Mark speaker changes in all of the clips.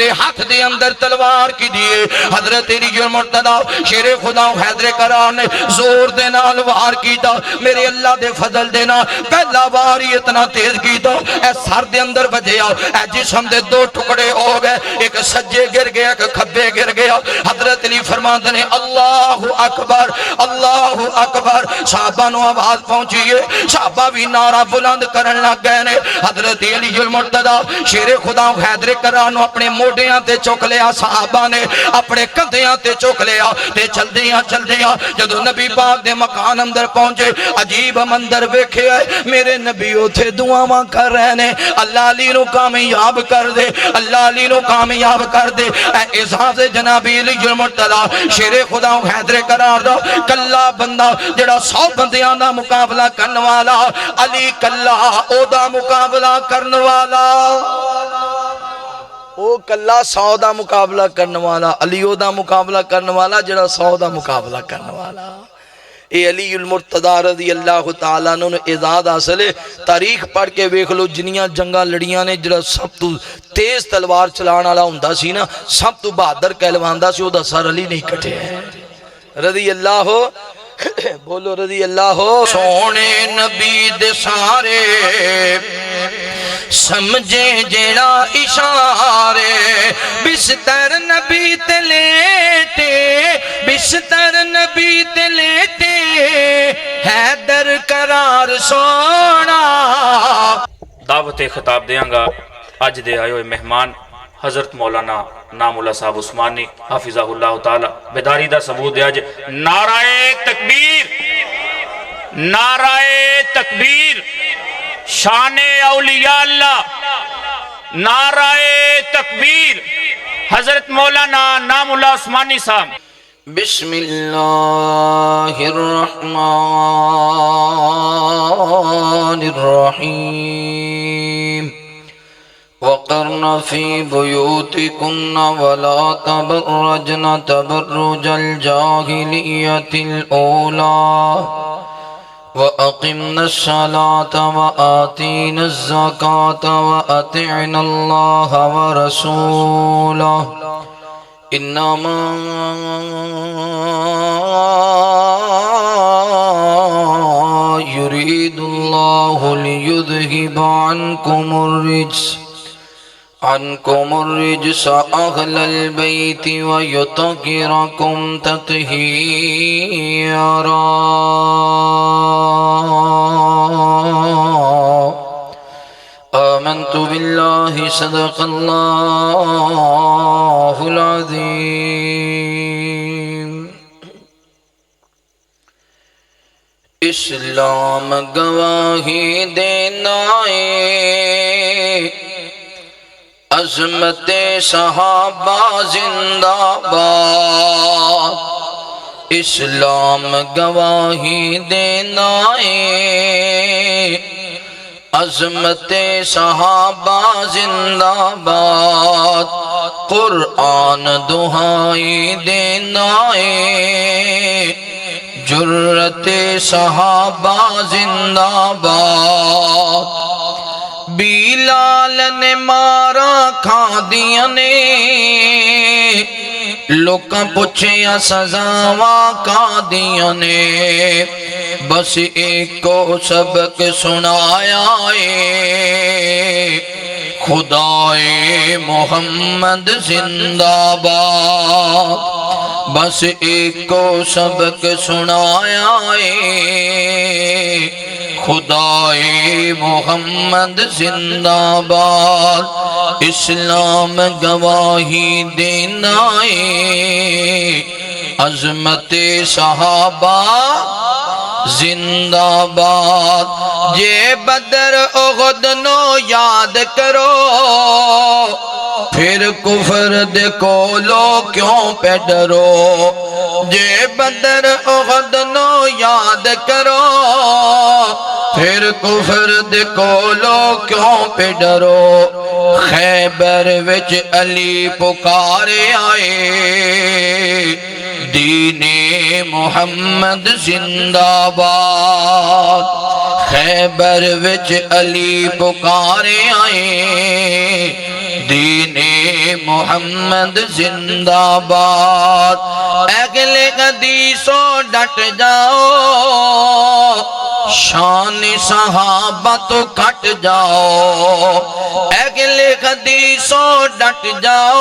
Speaker 1: میرے ہاتھ دے اندر تلوار کی دیئے حضرت علی المرتضی شیر خدا حیدر کرار نے زور دے نال وار کیتا میرے اللہ دے فضل دینا پہلا وار ہی اتنا تیز کیتا اے سر دے اندر بجیا اے جسم دے دو ٹکڑے ہو گئے ایک سجے گر گیا ایک کھبے گر گیا حضرت علی فرماتے نے اللہ اکبر اللہ اکبر صحابہ نو آواز پہنچیے صحابہ بھی نعرہ بلند کرن لگ گئے نے حضرت علی المرتضی شیر خدا حیدر کرار نو اپنے موڈیاں تے چک لیا صحابہ نے اپنے کندیاں تے چک لیا تے چل دیاں جدو نبی پاک دے مکان اندر پہنچے عجیب مندر ویکھے میرے نبی اوتھے دعاواں کر رہے نے اللہ علی نو کامیاب کر دے اللہ علی نو کامیاب کر دے اے اعزاز جناب علی المرتضی شیر خدا حیدر کرار دا کلا بندہ جڑا 100 بندیاں دا مقابلہ کرن والا علی کلا او دا مقابلہ کرن والا او کلا 100 دا مقابلہ کرن والا علی او دا مقابلہ کرن والا جڑا 100 دا مقابلہ کرن والا اے علی المرتضی رضی اللہ تعالیٰ نے اعزاز حاصل ہے تاریخ پڑھ کے ویکھ لو جنیاں جنگاں لڑیاں نے جڑا سب تو تیز تلوار چلان والا ہوندا سی نا سب تو بہادر کہلواندا سی او دا سر علی نہیں کٹے رضی اللہ بولو رضی اللہ سونے نبی دے سارے سمجھے جیڑا اشارے بستر نبی تے لیٹے بستر نبی تے لیٹے حیدر کرار سونا
Speaker 2: دعوت خطاب دیاں گا اج دے آئے ہوئے مہمان حضرت مولانا نام اللہ صاحب عثمانی حافظہ اللہ تعالی بیداری دا ثبوت دے آج نعرہ تکبیر نعرہ تکبیر شان اولیاء اللہ نعرہ تکبیر حضرت مولانا نام اللہ عثمانی صاحب
Speaker 1: بسم اللہ الرحمن الرحیم وقرن فی بیوتکن ولا تبرجن تبرج الجاہلیت الاولی وَأَقِمْنَا الصَّلَاةَ وَآتِينَا الزَّكَاةَ وَأَطِعْنَا اللَّهَ وَرَسُولَهُ إِنَّمَا يُرِيدُ اللَّهُ لِيُذْهِبَ عنكم الرجس أهل البيت ويطهركم تطهيرا آمنت بالله صدق الله العظيم اسلام گواہی دینا عظمت صحابہ زندہ باد اسلام گواہی دینا عظمت صحابہ زندہ باد قرآن دہائی دینا جرت صحابہ زندہ باد بلال نے مارا کھا دیا نے لوکاں پوچھیا سزاواں کھا دیا نے بس ایک کو سبق سنایا خدائے محمد زندہ باد بس ایک کو سبق سنایا خدائے محمد زندہ باد اسلام گواہی دینا عظمت صحابہ زندہ باد یہ بدر احد نو یاد کرو پھر کفر دے کولو کیوں پہ ڈرو یہ بدر احد نو یاد کرو پھر کفر دے کولو کیوں پہ ڈرو خیبر وچ علی پکارے آئے دین محمد زندہ باد خیبر وچ علی پکارے آئے دین محمد زندہ باد۔ اہل حدیث ڈٹ جاؤ، شان صحابہ تو کٹ جاؤ۔ اہل حدیث ڈٹ جاؤ،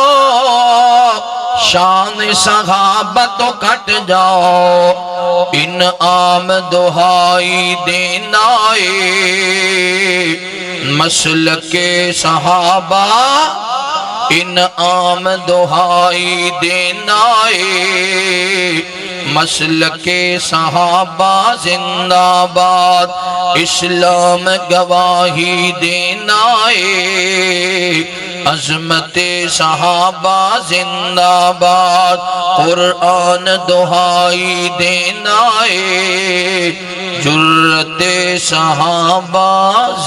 Speaker 1: شان صحابہ تو کٹ جاؤ۔ انعام دہائی دینا مسلک صحابہ، انعام دہائی دینا مسلک صحابہ زندہ باد۔ اسلام گواہی دینا عظمت صحابہ زندہ باد۔ قرآن دہائی دینا جرت صحابہ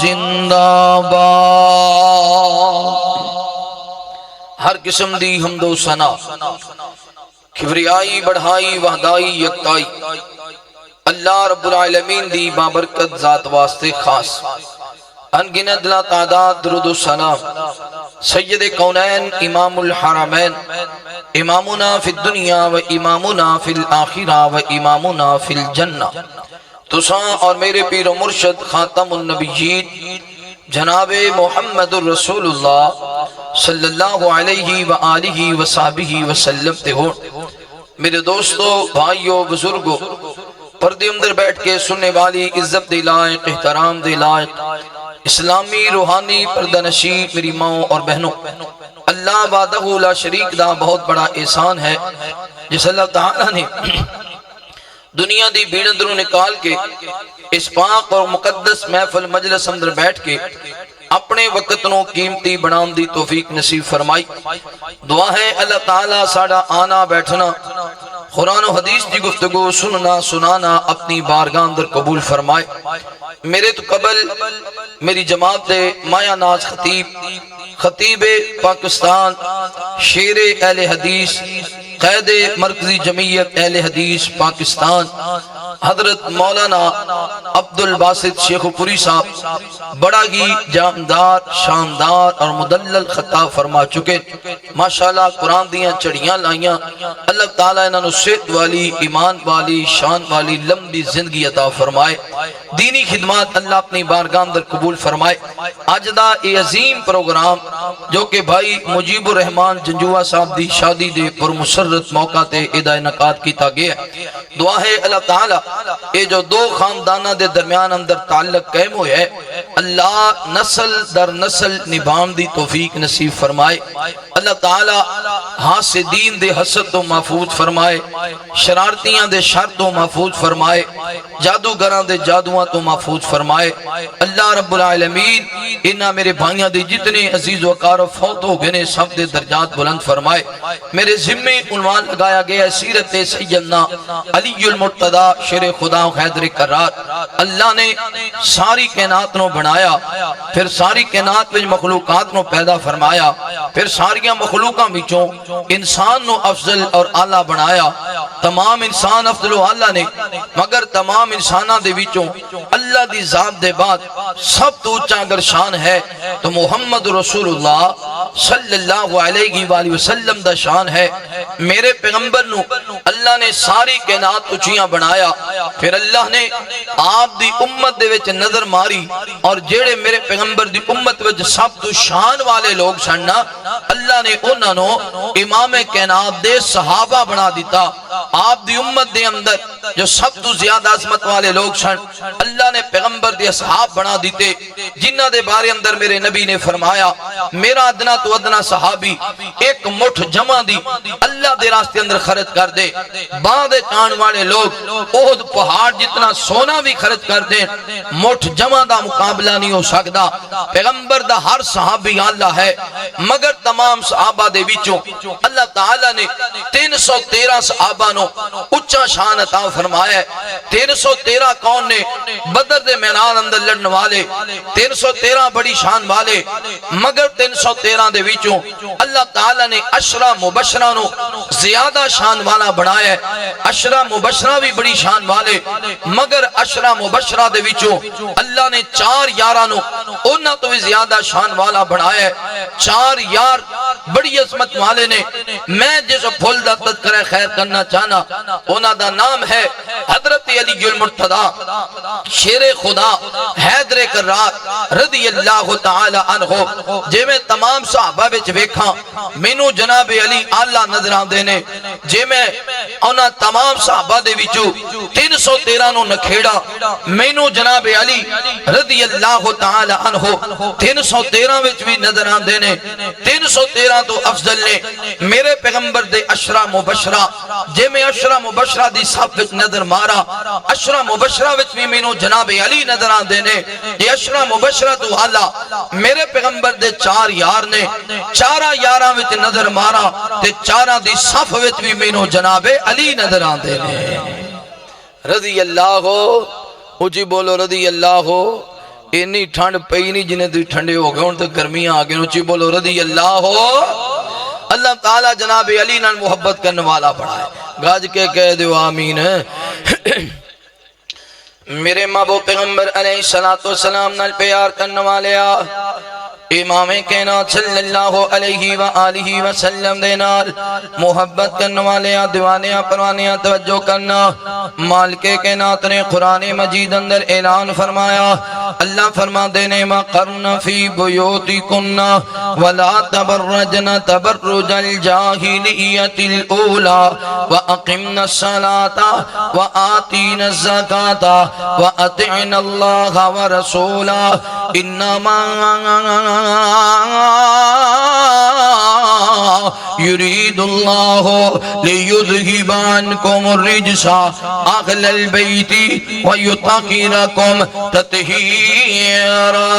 Speaker 1: زندہ باد۔ ہر قسم دی حمد و ثنا، کبریائی بڑھائی وحدائی یکتائی اللہ رب العالمین دی بابرکت ذات واسطے خاص، انگنت لا تعداد درود و سلام سید کونین امام الحرمین، امامنا فی الدنیا و امامنا فی الآخرہ و امامنا فی الجنہ، تساں اور میرے پیر و مرشد خاتم النبیین جناب محمد الرسول اللہ صلی اللہ علیہ وآلہ وصحبہ وسلم تے ہو۔ میرے دوستو، بھائیو، بزرگو، پردے اندر بیٹھ کے سننے والی عزت دے لائق، احترام دے لائق، اسلامی روحانی پردہ نشین میری ماں اور بہنوں، اللہ وحدہ لا شریک دا بہت بڑا احسان ہے جس اللہ تعالیٰ نے دنیا دی بھیڑ اندروں نکال کے اس پاک اور مقدس محفل مجلس اندر بیٹھ کے اپنے وقت نو قیمتی بنام دی توفیق نصیب فرمائی۔ دعا ہے اللہ تعالیٰ ساڑا آنا بیٹھنا، قرآن و حدیث دی گفتگو سننا سنانا اپنی بارگاہ اندر قبول فرمائے۔ میرے تو قبل میری جماعت دے مایا ناز خطیب پاکستان، شیر اہل حدیث، قائد مرکزی جمعیت اہل حدیث پاکستان حضرت مولانا عبدالباسط شیخ پوری صاحب بڑا ہی جامدار، شاندار اور مدلل خطاب فرما چکے۔ ماشاءاللہ قرآن دیاں چڑیاں لائیاں، اللہ تعالیٰ انہوں صحت والی، ایمان والی، شان والی لمبی زندگی عطا فرمائے، دینی خدمات اللہ اپنی بارگاہ اندر قبول فرمائے۔ آج دا یہ عظیم پروگرام جو کہ بھائی مجیب الرحمان جنجوہ صاحب دی شادی دے پر مسرت موقع تے ادھا انعقاد کیتا گیا ہے۔ دعا ہے اللہ تعالیٰ یہ جو دو خاندانہ دے درمیان اندر تعلق قائم ہوئے ہے، اللہ نسل در نسل نبھان دی توفیق نصیب فرمائے۔ اللہ تعالیٰ حاسدین دے حسد تو محفوظ فرمائے، شرارتیاں دے شر تو محفوظ فرمائے، جادوگران دے جادوان تو محفوظ فرمائے۔ اللہ رب العالمین انہا میرے بھائیاں دے جتنے عزیز و اقارب فوت ہو گئے سب دے درجات بلند فرمائے۔ میرے ذمے عنوان لگایا گیا ہے سیرت سیدنا علی المرتضی شیر خدا حیدر کرار۔ اللہ نے ساری کائنات نو بنایا، پھر ساری کائنات وچ مخلوقات نو پیدا فرمایا، پھر ساریاں مخلوقاں وچوں انسان نو افضل اور اعلیٰ بنایا۔ تمام انسان افضل و اعلیٰ نے، مگر تمام انساناں دے وچوں اللہ دی ذات دے بعد سب تو اونچا اگر شان ہے تو محمد رسول اللہ صلی اللہ علیہ وآلہ وسلم دا شان ہے۔ میرے پیغمبر نو اللہ نے ساری کائنات اونچیاں بنایا، پھر اللہ نے آپ دی امت دے وچ نظر ماری اور جیڑے میرے پیغمبر دی امت وچ سب تو شان والے لوگ سننا، اللہ نے انہاں نو امام کائنات دے صحابہ بنا دیتا۔ آپ دی امت دے اندر جو سب تو زیادہ عظمت والے لوگ سن، اللہ نے پیغمبر دے اصحاب بنا دیتے، جنہ دے بارے اندر میرے نبی نے فرمایا میرا ادنا تو ادنا صحابی ایک مٹھ جمع دی اللہ دے راستے اندر خرچ کر دے، بعد چان والے لوگ احد پہاڑ جتنا سونا بھی خرچ کر دے، مٹھ جمع دا مقابلہ نہیں ہو سکتا۔ پیغمبر دا ہر صحابی اللہ ہے، مگر تمام صحابہ دے وچوں اللہ تعالیٰ نے 313 صحابہ نو اچھا شان عطا فرمایا ہے۔ 313 کون نے؟ بدر دے میدان اندر لڑن والے 313 بڑی شان والے، مگر 313 دنوں دے وچوں اللہ تعالی نے عشرہ مبشرہ نو زیادہ شان والا بنایا ہے. عشرہ مبشرہ بھی بڑی شان والے, مگر عشرہ مبشرہ دے وچوں اللہ نے 4 یاراں نو انہاں تو بھی زیادہ شان والا بنایا ہے. 4 یار بڑی عظمت والے نے. میں جس پھول دا تذکرہ خیر کرنا چاہنا انہاں دا نام ہے حضرت علی المرتضیٰ شیر خدا حیدر کرات رضی اللہ تعالی عنہ. جے میں تمام صحابہ وچ ویکھاں مینوں جناب علی اعلی نظر آندے نے. جے میں انہاں تمام صحابہ دے وچوں 313 نو نکھیڑا مینوں جناب علی رضی اللہ تعالی عنہ 313 وچ بھی نظر آندے نے. 313 تو افضل نے میرے پیغمبر دے عشرہ مبشرہ. جے میں عشرہ مبشرہ دی صف وچ نظر مارا عشرہ مبشرہ وچ بھی مینوں جناب علی نظر آندے نے. یہ عشرہ مبشرہ تو اعلیٰ میرے پیغمبر دے 4 یار نے. 4 یاراں وچ نظر مارا تے 4 دی صف وچ بھی مینوں جناب علی نظر آندے نے. رضی اللہ ہو اونچی بولو رضی اللہ ہو. اینی ٹھنڈ پئی نہیں جنہیں تھی ٹھنڈے ہو گئے ہن تے گرمیاں آ گئے. اونچی بولو رضی اللہ ہو. اللہ تعالیٰ جناب علی نال محبت کرنے والا بڑا ہے. گاج کے کہہ دیو آمین. میرے محبوب پیغمبر علیہ السلام نال پیار کرنے والے امام کائنات صلی اللہ علیہ وآلہ وسلم دے نال محبت کرنے والے دیوانیاں پروانیاں توجہ کرنا. مالک کائنات نے قرآن مجید اندر اعلان فرمایا. اللہ فرما دینے وَقَرْنَ فِي بُيُوتِكُنَّ وَلَا تَبَرَّجْنَ تَبَرُّجَ الْجَاهِلِيَّةِ الْأُولَى وَأَقِمْنَ الصَّلَاةَ وَآتِينَ الزَّكَاةَ وَأَطِعْنَ اللَّهَ وَرَسُولَهُ إِنَّمَا يريد الله ليذهب عنكم الرجس أهل البيت ويطهركم تطهيرا.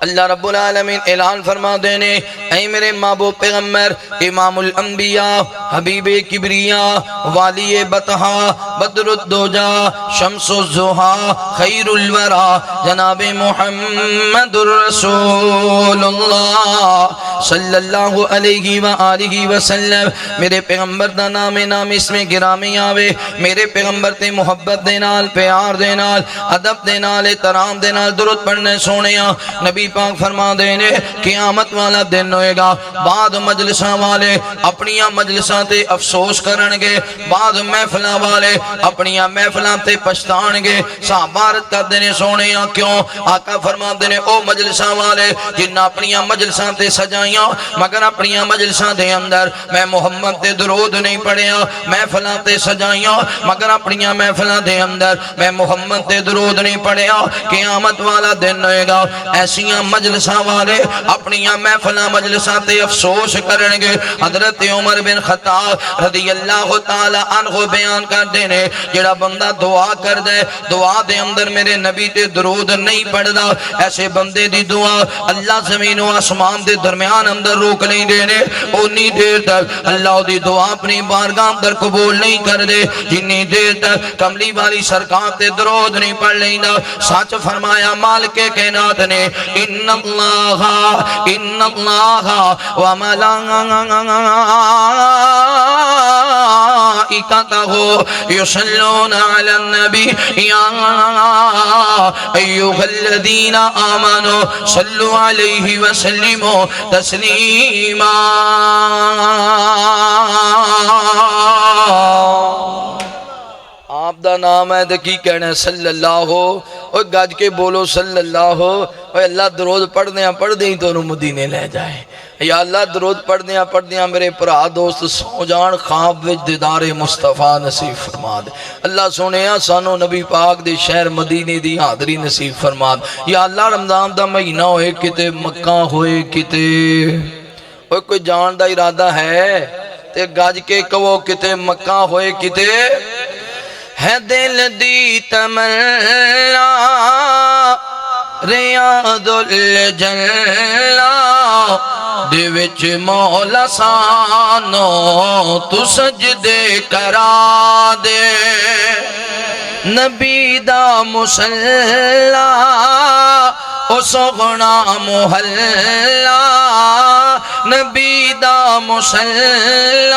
Speaker 1: اللہ رب العالمین اعلان فرما دینے اے میرے محبوب پیغمبر امام الانبیاء حبیب کبریاء والی بطحا بدر الدوجا شمس الزہا خیر الورا جناب محمد الرسول اللہ صلی اللہ علیہ وآلہ وسلم. میرے پیغمبر دا نام اس میں گرامی آوے. میرے پیغمبر تے محبت دے نال پیار دے نال ادب دے نال احترام دے نال درود پڑھنے سونیا. نبی پاک فرما دینے قیامت والا دن ہوئے گا. بعد مجلساں والے اپنیاں مجلساں تے افسوس کرنگے, بعد محفلاں والے اپنیاں محفلاں تے پشتانگے. صحابارت کر دینے سونیاں کیوں؟ آقا فرما دینے او مجلساں والے جنہ اپنیاں مجلساں تے سجائیاں مگر اپنیاں مجلساں دے اندر میں محمد تے درود نہیں پڑھیا. محفلاں تے سجائیاں مگر اپنیاں محفلاں دے اندر میں محمد تے درود نہیں پڑھیا. قیامت والا دن ہوئے گا ایسیاں مجلساں والے اپنیاں محفلاں مجلساں تے افسوس کرنگے. حضرت عمر بن خطاب رضی اللہ تعالی عنہ بیان کر دینے جڑا بندہ دعا کر دے دعا دے اندر میرے نبی تے درود نہیں پڑھ دا ایسے بندے دی دعا اللہ زمین و آسمان دے درمیان اندر روک نہیں دینے. انی دیر تک اللہ دی دعا اپنی بارگاہ اندر قبول نہیں کر دے جنی دیر تک کملی والی سرکار تے درود نہیں پڑھ لینا. سچ فرمایا مالک کائنات نے ان اللہ وملائکتہ یصلون علی النبی یا ایھا الذین آمنوا صلوا علیہ وسلموا تسلیما. آپ دا نام ہے تو کی کہنا ہے صلی اللہ ہو. اور گج کے بولو صلی اللہ ہو. اور اللہ درود پڑھ دیں تو انہوں مدینے لے جائے. یا اللہ درود پڑھ دیں میرے پرا دوست سو جان خواب وچ دیدار مصطفیٰ نصیب فرما دے. اللہ سنیا سانو نبی پاک دے شہر مدینے دی حاضری نصیب فرما دے. یا اللہ رمضان دا مہینہ ہوئے کتے مکہ ہوئے کتے کوئی جان دا ارادہ ہے تے گج کے کہو کتے مکہ ہوئے کتے ہے دل دی تمنا ریاض الجنہ دے وچ مولا سانو تو سجدے کرا دے. نبی دا مسلح او سونا محلہ نبی دا مسلح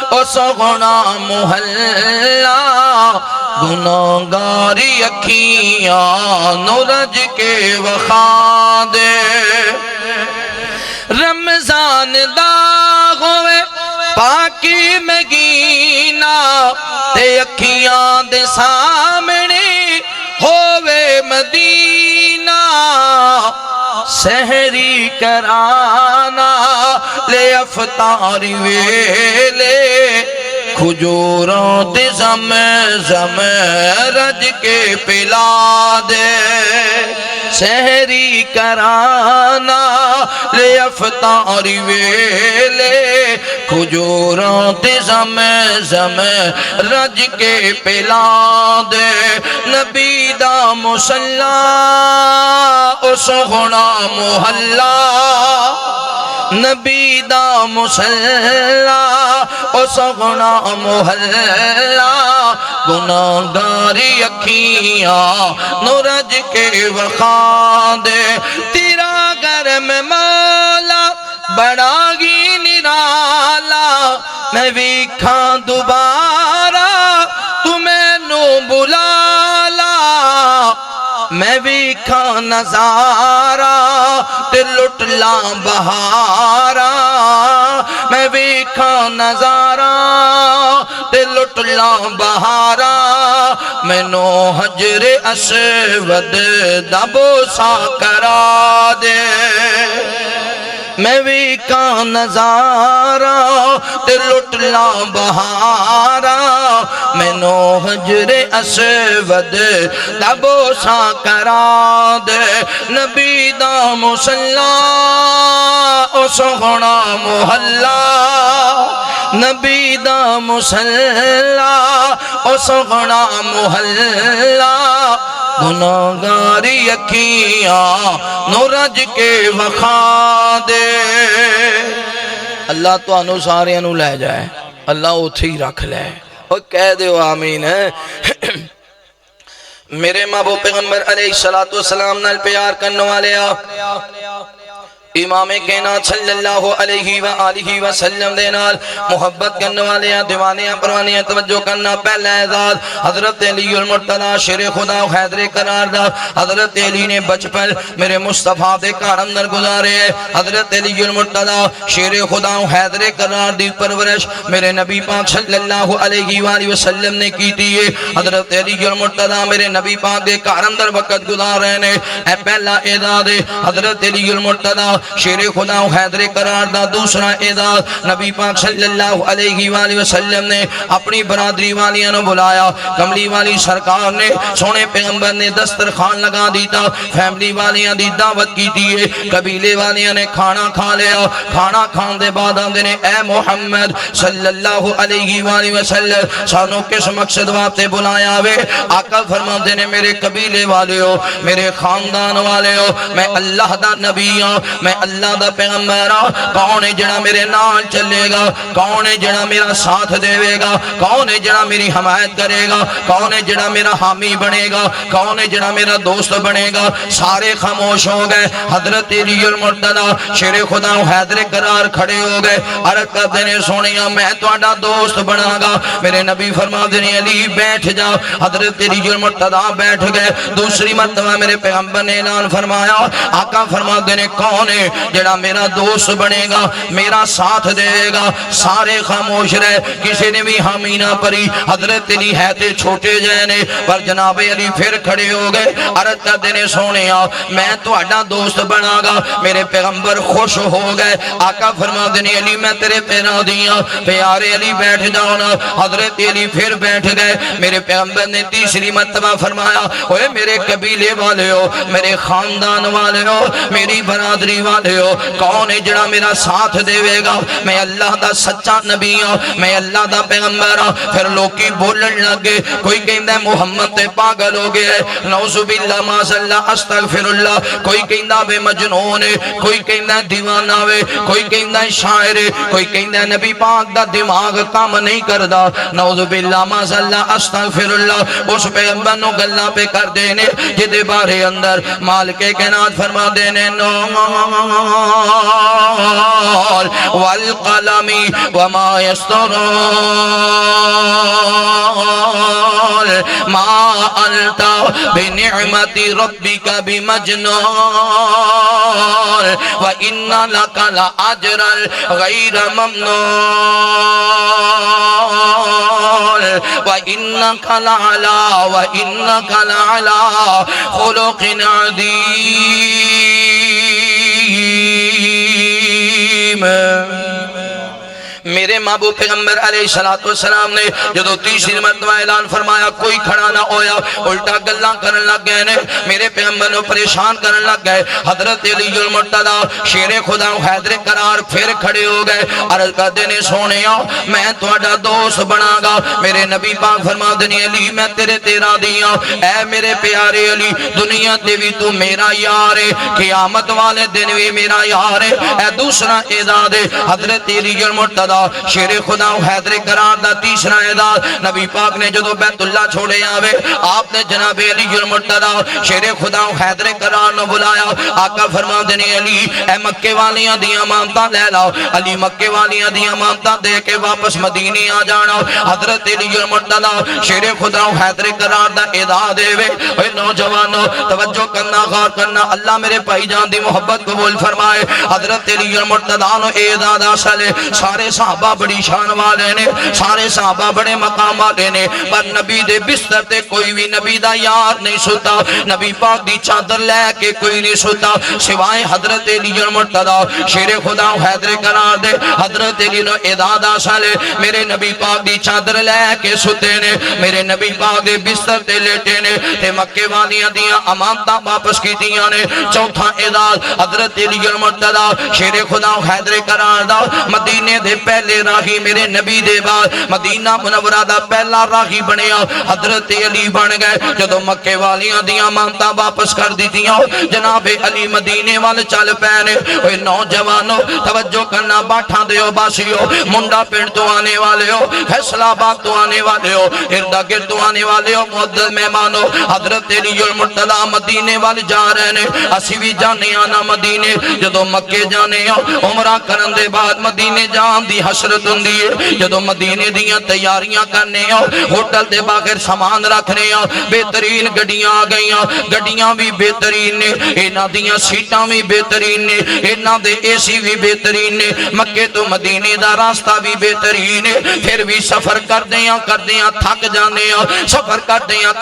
Speaker 1: او سونا محلہ گناہگاری اکھیاں نو رج کے وخا دے رمضان دا ہوئے پاکی مگینہ تے اکھیاں دے سامنے ہوئے مدینہ سحری کرانا لے افطاری ویلے کھجوروں تے زم رج کے پلا دے سحری کرانا لے افطاری ویلے کھجوروں تے زم رج کے پلا دے نبی دا مصلی او سونا محلہ نبی دا مصلی او سونا محلہ گناہگاری اکھیاں نو رج کے وخا دے تیرا گھر میں مولا بڑا گی نرالا میں ویکھاں دوبارہ تمہیں نو بلا لا میں ویکھاں نظارہ تے لٹ لاں بہارا میں ویکھاں نظارہ تے لٹ لاں بہارا مینو حجر اسود دا بوسا کرا دے میں ویکھاں نظارہ تے لٹ لاں بہارا مینو حجر اسود دا بوسا کرا دے نبی دا مصلی او سونا محلہ نبی دا مصلی او سونا محلہ گناہگاری اکھیاں نو رج کے وخا دے اللہ تو انو سارے انو لے جائے اللہ اتھی رکھ لے اور کہہ دے آمین ہے میرے محبوب پیغمبر علیہ السلام نال پیار کرنے والے امام کائنات صلی اللہ علیہ وآلہ وسلم دے نال محبت کرنے والے دیوانیاں پروانیاں توجہ کرنا پہلا اعزاز حضرت علی المرتضی شیر خدا و حیدر قرار دا حضرت علی نے بچپن میرے مصطفیٰ دے گھر اندر گزارے حضرت علی المرتضی شیر خدا و حیدر قرار دی پرورش میرے نبی پاک صلی اللہ علیہ وآلہ وسلم نے کی تھی حضرت علی المرتضی میرے نبی پاک دے گھر اندر وقت گزار رہے نے اے پہلا اعزاز حضرت علی المرتضی شیر خدا و حیدر قرار دا دوسرا اعزاز نبی پاک صلی اللہ علیہ وآلہ وسلم نے اپنی برادری والیاں نو بلایا کملی والی سرکار نے سونے پیغمبر نے دسترخوان لگا دیتا فیملی والیاں دی دعوت کی دیئے قبیلے والیاں نے کھانا کھا لیا کھانا کھان دے بعد آمدے نے اے محمد صلی اللہ علیہ وآلہ وسلم سانوں کس مقصد واتے بلایا وے آقا فرما دے نے میرے قبیلے والے ہو میرے خاندان والے ہو میں اللہ دا نبی ہوں میں اللہ دا پیغمبر کون ہے جڑا میرے نال چلے گا کون ہے جڑا میرا ساتھ دے گا کون ہے جڑا میری حمایت کرے گا کون ہے جڑا میرا حامی بنے گا کون ہے جڑا میرا دوست بنے گا سارے خاموش ہو گئے حضرت علی المرتضی شیر خدا و حیدر قرار کھڑے ہو گئے عرض کرتے نے سونیا میں تہاڈا دوست بنا گا میرے نبی فرما دے علی بیٹھ جا حضرت علی المرتضی بیٹھ گئے دوسری مرتبہ میرے پیغمبر نے اعلان فرمایا آقا فرما دے نے کون ہے جڑا میرا دوست بنے گا میرا ساتھ دے گا سارے خاموش رہے کسی نے بھی حامی نہ پری حضرت علی ہے تے چھوٹے جانے پر جناب علی پھر کھڑے ہو گئے عرض کر دینے سونے میں تہاڈا دوست بنا گا میرے پیغمبر خوش ہو گئے آقا فرما دینے علی میں تیرے پیرا دیا پیارے علی بیٹھ جاؤنا حضرت علی پھر بیٹھ گئے میرے پیغمبر نے تیسری مرتبہ فرمایا اوے میرے قبیلے والے ہو میرے خاندان والے ہو میری برادری والے ہو کون ہے جڑا میرا ساتھ دے گا میں اللہ دا سچا نبی ہوں میں اللہ دا پیغمبر ہوں پھر لوکی بولن لگے کوئی کہندہ ہے محمد تے پاگل ہو گئے نعوذ باللہ معاذاللہ استغفر اللہ کوئی کہندہ بے مجنون ہے کوئی کہندہ ہے دیوانہ ہے کوئی کہندہ ہے شاعر ہے کوئی کہندہ ہے نبی پاک دا دماغ کام نہیں کردا نعوذ باللہ معاذاللہ استغفر اللہ اس پیغمبر نو گلہ پہ کر دینے جدے بارے اندر مالک کائنات فرما دینے نون والقلم وما يسطرون ما أنت بنعمة ربك بمجنون وإن لك لأجرا غير ممنون وإنك لعلى خلق عظيم میرے محبوب پیغمبر علیہ السلام نے جدو تیسری مرتبہ اعلان فرمایا کوئی کھڑا نہ ہویا الٹا گلاں کرن لگ گئے نے میرے پیغمبر نے پریشان کرن لگ گئے حضرت علی المرتضی شیر خدا حیدر قرار پھر کھڑے ہو گئے عرض کردے نے سونیا میں تہاڈا دوست بنا گا میرے نبی پاک فرما دے علی میں تیرے تیرا دیاں اے میرے پیارے علی دنیا تے وی تو میرا یار ہے قیامت والے دن وی میرا یار ہے اے دوسرا اعزاز ہے حضرت علی المرتضی شیر خدا حیدر قرار دا تیسرا اعزاز نبی پاک نے جدو بیت اللہ چھوڑے آوے آپ نے جناب علی المرتضی شیر خدا حیدر قرار نو بلایا آقا فرما دینے علی اے مکے والیاں دیاں مامتاں لے لاؤ علی مکے والیاں دیاں مامتاں دے کے واپس مدینے آ جانا حضرت علی المرتضی شیر خدا حیدر قرار دا اعزاز دے وے اے نوجوانو توجہ کرنا غور کرنا اللہ میرے بھائی جان دی محبت قبول فرمائے حضرت علی المرتضی نو اعزاز حاصل ہے سارے صحابہ بڑی شان والے نے سارے صحابہ بڑے مقام والے نے پر نبی دے بستر تے کوئی بھی نبی دا یار نہیں سوتا نبی پاک دی چادر لے کے کوئی نہیں سوتا سوائے حضرت علی المرتضی شیر خدا حیدر قرار دے حضرت علی نو اعزاز حاصل ہے میرے نبی پاک دی چادر لے کے سوتے نے میرے نبی پاک دے بستر تے لیٹے نے تے مکے والیاں دیاں امانتاں واپس کیتیاں نے چوتھا اعزاز حضرت علی المرتضی شیر خدا حیدر قرار دا مدینے دے پہلے راہی میرے نبی دے بعد مدینہ منورہ دا پہلا راہی بنیا حضرت علی بن گئے جدو مکے والیاں دیاں مانتا واپس کر دیتیاں جناب علی مدینے والے چل پینے اوہ نوجوانو توجہ کرنا باٹھاں دیو باسیو منڈا پنڈ تو آنے والے ہو فیصلہ آباد تو آنے والے ہو اردا گرد تو آنے والے ہو معزز مہمانو حضرت علی المرتضی مدینے والے جا رہے نے اسی بھی جانے آنا مدینے جدو مکے جانے ہو عمرہ کرن دے بعد مدینے جان دی حسرت ہوندی ہے جدو مدینے دیاں تیاریاں کرنے ہو ہوٹل دے باہر سامان رکھنے ہو بہترین گڈیاں آ گئیاں گڈیاں بھی بہترین نے انہاں دیاں سیٹاں بھی بہترین نے انہاں دے اے سی بھی بہترین نے مکے تو مدینے دا راستہ بھی بہترین ہے پھر بھی سفر کردیاں تھک جانے ہو سفر کردیاں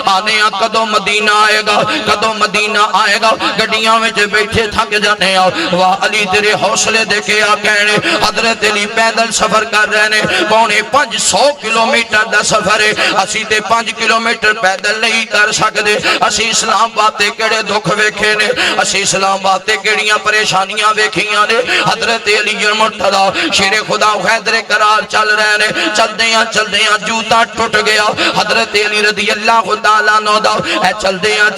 Speaker 1: آنے ہاں کدو مدینہ آئے گا کدو مدینہ آئے گا گڈیاں وچ بیٹھے تھک جانے ہو واہ علی تیرے حوصلے دیکھے آ کہنے حضرت علی پیدل سفر کر رہے ہیں پونے 500 کلومیٹر دا سفر ہے اسی تے 5 کلومیٹر پیدل نہیں کر سکتے اسی اسلام باتے کڑے دکھ ویکھے نے اسی اسلام باتے کڑیاں پریشانیاں ویکھیاں نے حضرت علی المرتضی شیر خدا حیدر قرار چل رہے ہیں چل دیاں جوتا ٹوٹ گیا حضرت علی رضی اللہ تعالیٰ نو دا اے چل دیاں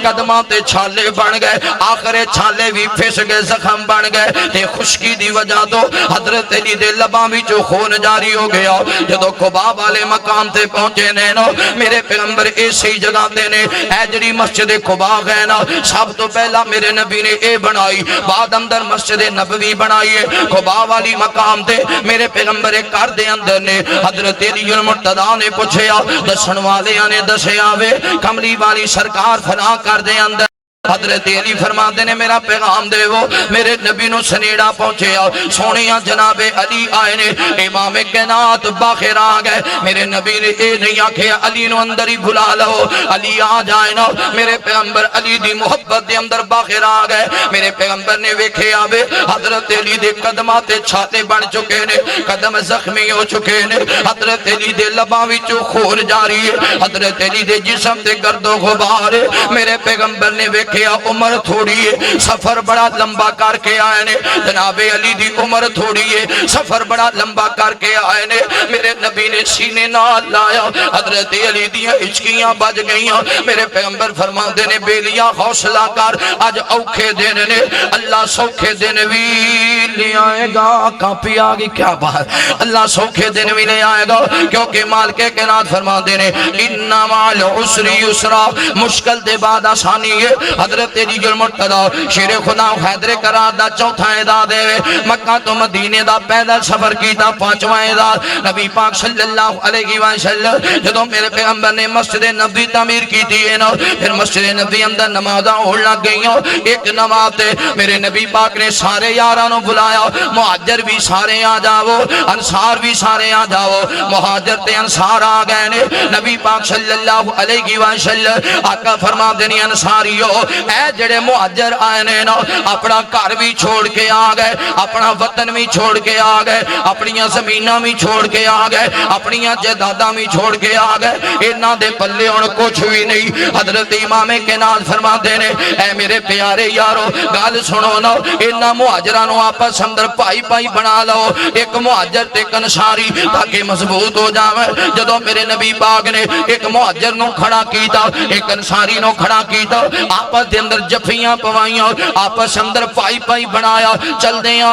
Speaker 1: قدماں تے چھالے بن گئے آخر چھالے بھی پھس گئے زخم بن گئے تے خشکی دی وجہ تو حضرت علی دے لباں بھی جو خون جاری ہو گیا جدو قباء والے مقام تے پہنچے نینو میرے پیغمبر اسی جگہ تے نے اے جڑی مسجد قباء ہے نا سب تو پہلا میرے نبی نے اے بنائی بعد اندر مسجد نبوی بنائی ہے قباء والی مقام تے میرے پیغمبر گھر دے اندر نے حضرت علی المرتضی نے پوچھیا دسن والیاں نے دسیا وے کملی والی سرکار فلاں کر دے اندر حضرت علی فرماتے نے میرا پیغام دے وہ میرے نبی نو سنیڑا پہنچے سونیاں جناب علی آئے نے امام کائنات باخر آ گئے میرے نبی نے اے نہیں آکھے علی نو اندر ہی بھلا لو علی آ جائے نا میرے پیغمبر علی دی محبت دے اندر باخر آ گئے میرے پیغمبر نے ویکھے آوے حضرت علی دے قدماں تے چھاتے بن چکے نے قدم زخمی ہو چکے نے حضرت علی دے لباں وچوں خون جاری ہے حضرت علی دے جسم تے گرد و غبار میرے پیغمبر نے ویکھیا عمر تھوڑی ہے سفر بڑا لمبا کر کے آئے نے جناب علی دی عمر تھوڑی ہے سفر بڑا لمبا کر کے آئے نے میرے نبی نے سینے نال لایا حضرت علی دیاں ہچکیاں بج گئیاں میرے پیغمبر فرماندے نے بیلیا حوصلہ کر اج اوکھے دن نے اللہ سوکھے دن بھی لے آئے گا کانپی آگی کیا بات اللہ سوکھے دن بھی لے آئے گا کیونکہ مالک کائنات فرماندے نے انما مال عسری یسرا مشکل دے بعد آسانی ہے حضرت علی المرتضی شیر خدا حیدر کرار دا چوتھا اعداد ہے مکہ تو مدینے دا پیدل سفر کیتا پانچواں اعداد نبی پاک صلی اللہ علیہ وسلم جدو میرے پیغمبر نے مسجد نبی تعمیر کی تھی نا پھر مسجد نبی اندر نمازاں ہونے لگ گئیوں ایک نماز تے میرے نبی پاک نے سارے یارانوں بلایا مہاجر بھی سارے آ جاؤ انصار بھی سارے آ جاؤ مہاجر تے انصار آ گئے نے نبی پاک صلی اللہ علیہ وسلم آقا فرما دینی انصاریو اے جڑے مہاجر آئے نے نا اپنا گھر بھی چھوڑ کے آ گئے اپنا وطن بھی چھوڑ کے آ گئے اپنی زمیناں بھی چھوڑ کے آ گئے اپنی جائیداداں بھی چھوڑ کے آ گئے انہاں دے پلے ہن کچھ بھی نہیں حضرت امام کائنات فرماندے نے اے میرے پیارے یارو گل سنو نا انہاں مہاجراں نو آپس اندر پائی پائی بنا لو ایک مہاجر تے ایک انصاری تاکہ مضبوط ہو جاوے جدوں میرے نبی پاک نے ایک مہاجر نو کھڑا کیتا ایک انصاری نو کھڑا کیتا آپس دے اندر جفیاں پوائیاں آپس اندر پائی پائی بنایا چل دیاں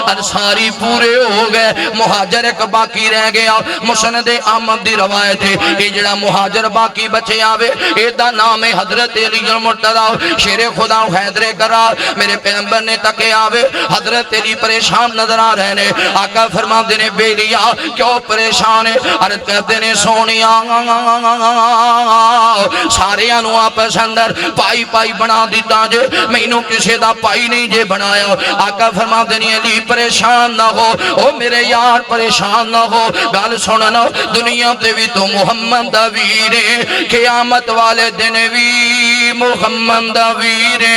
Speaker 1: انصاری پورے ہو گئے مہاجر ایک باقی رہ گیا مسند احمد دی روایت ہے یہ جڑا مہاجر باقی بچے آوے ایدہ نام حضرت علی المرتضی شیر خدا حیدر کرار میرے پیغمبر نے تکے آوے حضرت علی پریشان نظر آ رہے نے آقا فرما دینے بیلیا کیوں پریشان ہے عرض کرتے نے سونیا سارے انو آپس اندر پائی پائی بنا دیتا جے میں انو کسے دا پائی نہیں جے بنایا آقا فرما دینے علی پریشان نہ ہو او میرے یار پریشان نہ ہو گال سننا دنیا تے بھی تو محمد دا ویرے قیامت والے دن بھی محمد دا ویرے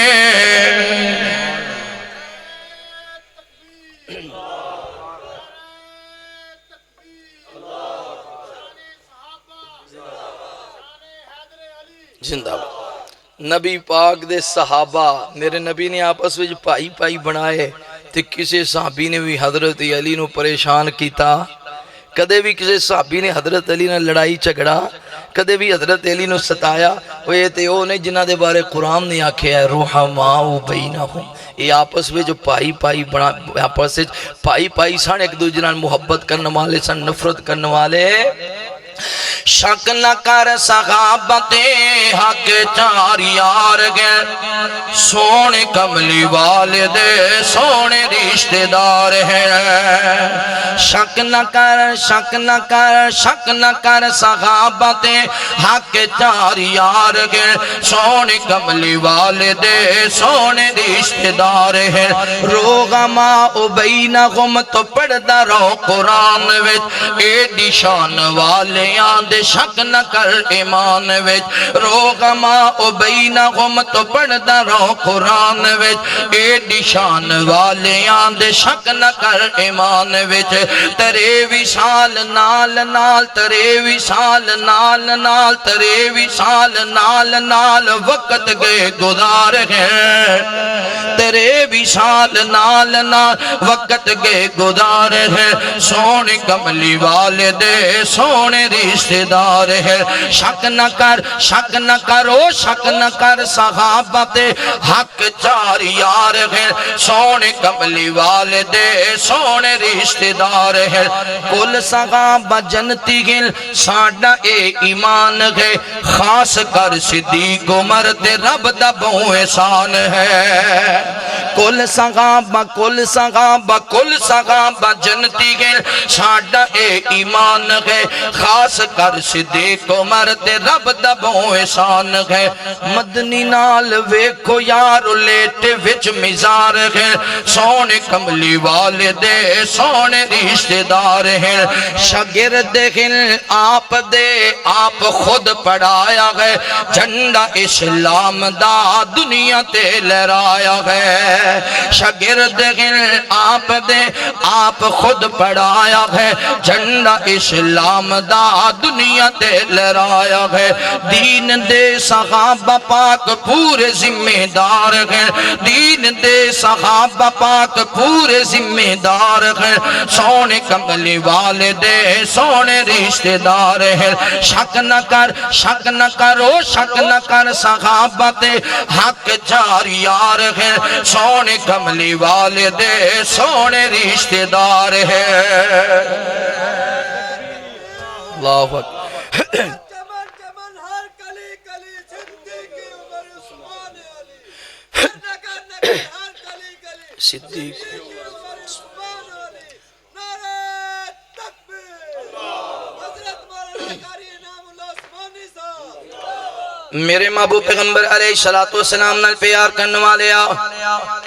Speaker 3: زندہ نبی پاک دے صحابہ میرے نبی نے آپس وچ پائی پائی بنائے تے کسے صحابی نے بھی حضرت علی نو پریشان کیتا کدے بھی کسے صحابی نے حضرت علی نے لڑائی جھگڑا کدے بھی حضرت علی نو ستایا وہ یہ تے او نے جنہ دے بارے قرآن نے آکھیا ہے رحماء بینہم یہ آپس میں جو پائی پائی بنا آپس میں پائی پائی سان ایک دوسرے نال محبت کرنے والے سان نفرت کرنے والے شک نہ کر صحابت حق چار یار گئے سونے کملی والد سونے رشتہ دار ہیں شک نہ کر صحابت حق چار یار گئے سونے کملی والد سونے رشتہ دار ہیں روغما بینہم تو پڑھدا رو قرآن وچ ایڈی شان والے دے شک نہ کر ایمان وچ روغما بینہم تو پڑھدا رو قرآن وچ ایڈی شان والیاں دے شک نہ کر ایمان وچ ترے وصال نال نال ترے وصال نال نال ترے وصال نال نال وقت گئے گزار ہیں ترے وصال نال نال وقت گئے گزار ہیں سونے کملی والد سونے رشتہ دار ہے شک نہ کرو شک نہ کر صحابت حق چار یار ہے سونے کملی والد سونے رشتہ دار ہے کل صحابہ جنتی گل ساڑھا اے ایمان ہے خاص کر صدیق عمر دے رب دا بہو احسان ہے کل صحابہ جنتی گل ساڑھا اے ایمان ہے خاص کر صدیق عمر تے رب دا بہو احسان ہے مدنی نال ویکھو یار لیٹے وچ مزار ہے سونے کملی والدے سونے رشتہ دار ہیں شاگرد ہیں آپ دے آپ خود پڑھایا ہے جھنڈا اسلام دا دنیا تے لہرایا ہے شاگرد ہیں آپ دے آپ خود پڑھایا ہے جھنڈا اسلام دا دنیا تے لہرایا ہے دین دے صحابہ پاک پورے ذمہ دار ہیں دین دے صحابہ پاک پورے ذمہ دار ہیں سونے کملی والدے سونے رشتہ دار ہیں شک نہ کرو شک نہ کر صحابہ تے حق چار یار ہیں سونے کملی والدے سونے رشتہ دار ہیں اللہ اکبر صدیق میرے محبوب پیغمبر علیہ السلام نال پیار کرنے والے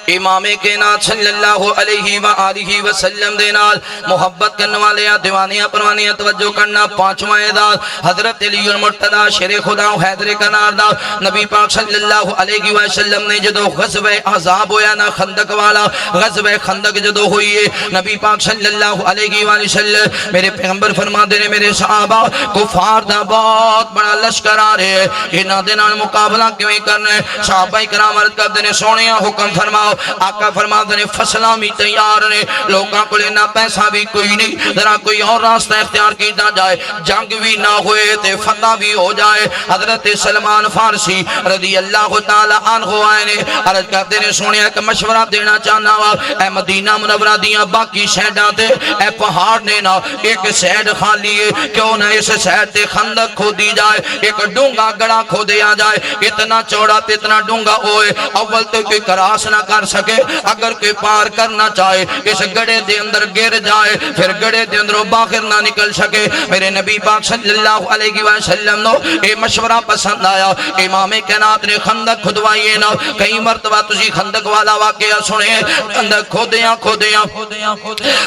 Speaker 3: امام کائنات صلی اللہ علیہ وآلہ وسلم دے نال محبت کرنے والے دیوانیاں پروانیاں توجہ کرنا پانچواں اعزاز حضرت علی المرتضی شیر خدا حیدر کنار دا نبی پاک صلی اللہ علیہ وسلم نے جدو غزوہ احزاب ہویا نا خندق والا غزوہ خندق جدو ہوئی ہے نبی پاک صلی اللہ علیہ وسلم میرے پیغمبر فرما دے میرے صحابہ کفار دا بہت بڑا لشکر آ رہے ہیں انہاں دے نال مقابلہ کیویں کرنا ہے صحابہ کرام عرض کردے نے سونیا حکم فرماؤ آقا فرما دے فصلاں بھی تیار نے لوکاں کول اتنا پیسہ بھی کوئی نہیں ذرا کوئی اور راستہ اختیار کیتا جائے جنگ بھی نہ ہوئے تے فتح بھی ہو جائے حضرت سلمان فارسی رضی اللہ تعالی عنہ آئے نے عرض کردے نے سونیا ایک مشورہ دینا چاہنا وا اے مدینہ منورہ دیاں باقی شہداں تے اے پہاڑ نے نا ایک سیڈ خالی ہے کیوں نہ اس سیڈ تے خندق کھودی جائے ایک ڈونگا گڑا کھو دیا جائے اتنا چوڑا تے اتنا ڈونگا ہوئے اول تو کوئی کراس نہ کر سکے اگر کوئی پار کرنا چاہے اس گڑے دے اندر گر جائے پھر گڑے دے اندر باہر نہ نکل سکے میرے نبی پاک صلی اللہ علیہ وسلم نو اے مشورہ پسند آیا امام کائنات نے خندق کھدوائیے نا کئی مرتبہ تجھی خندق والا واقعہ سنے خندق کھودیاں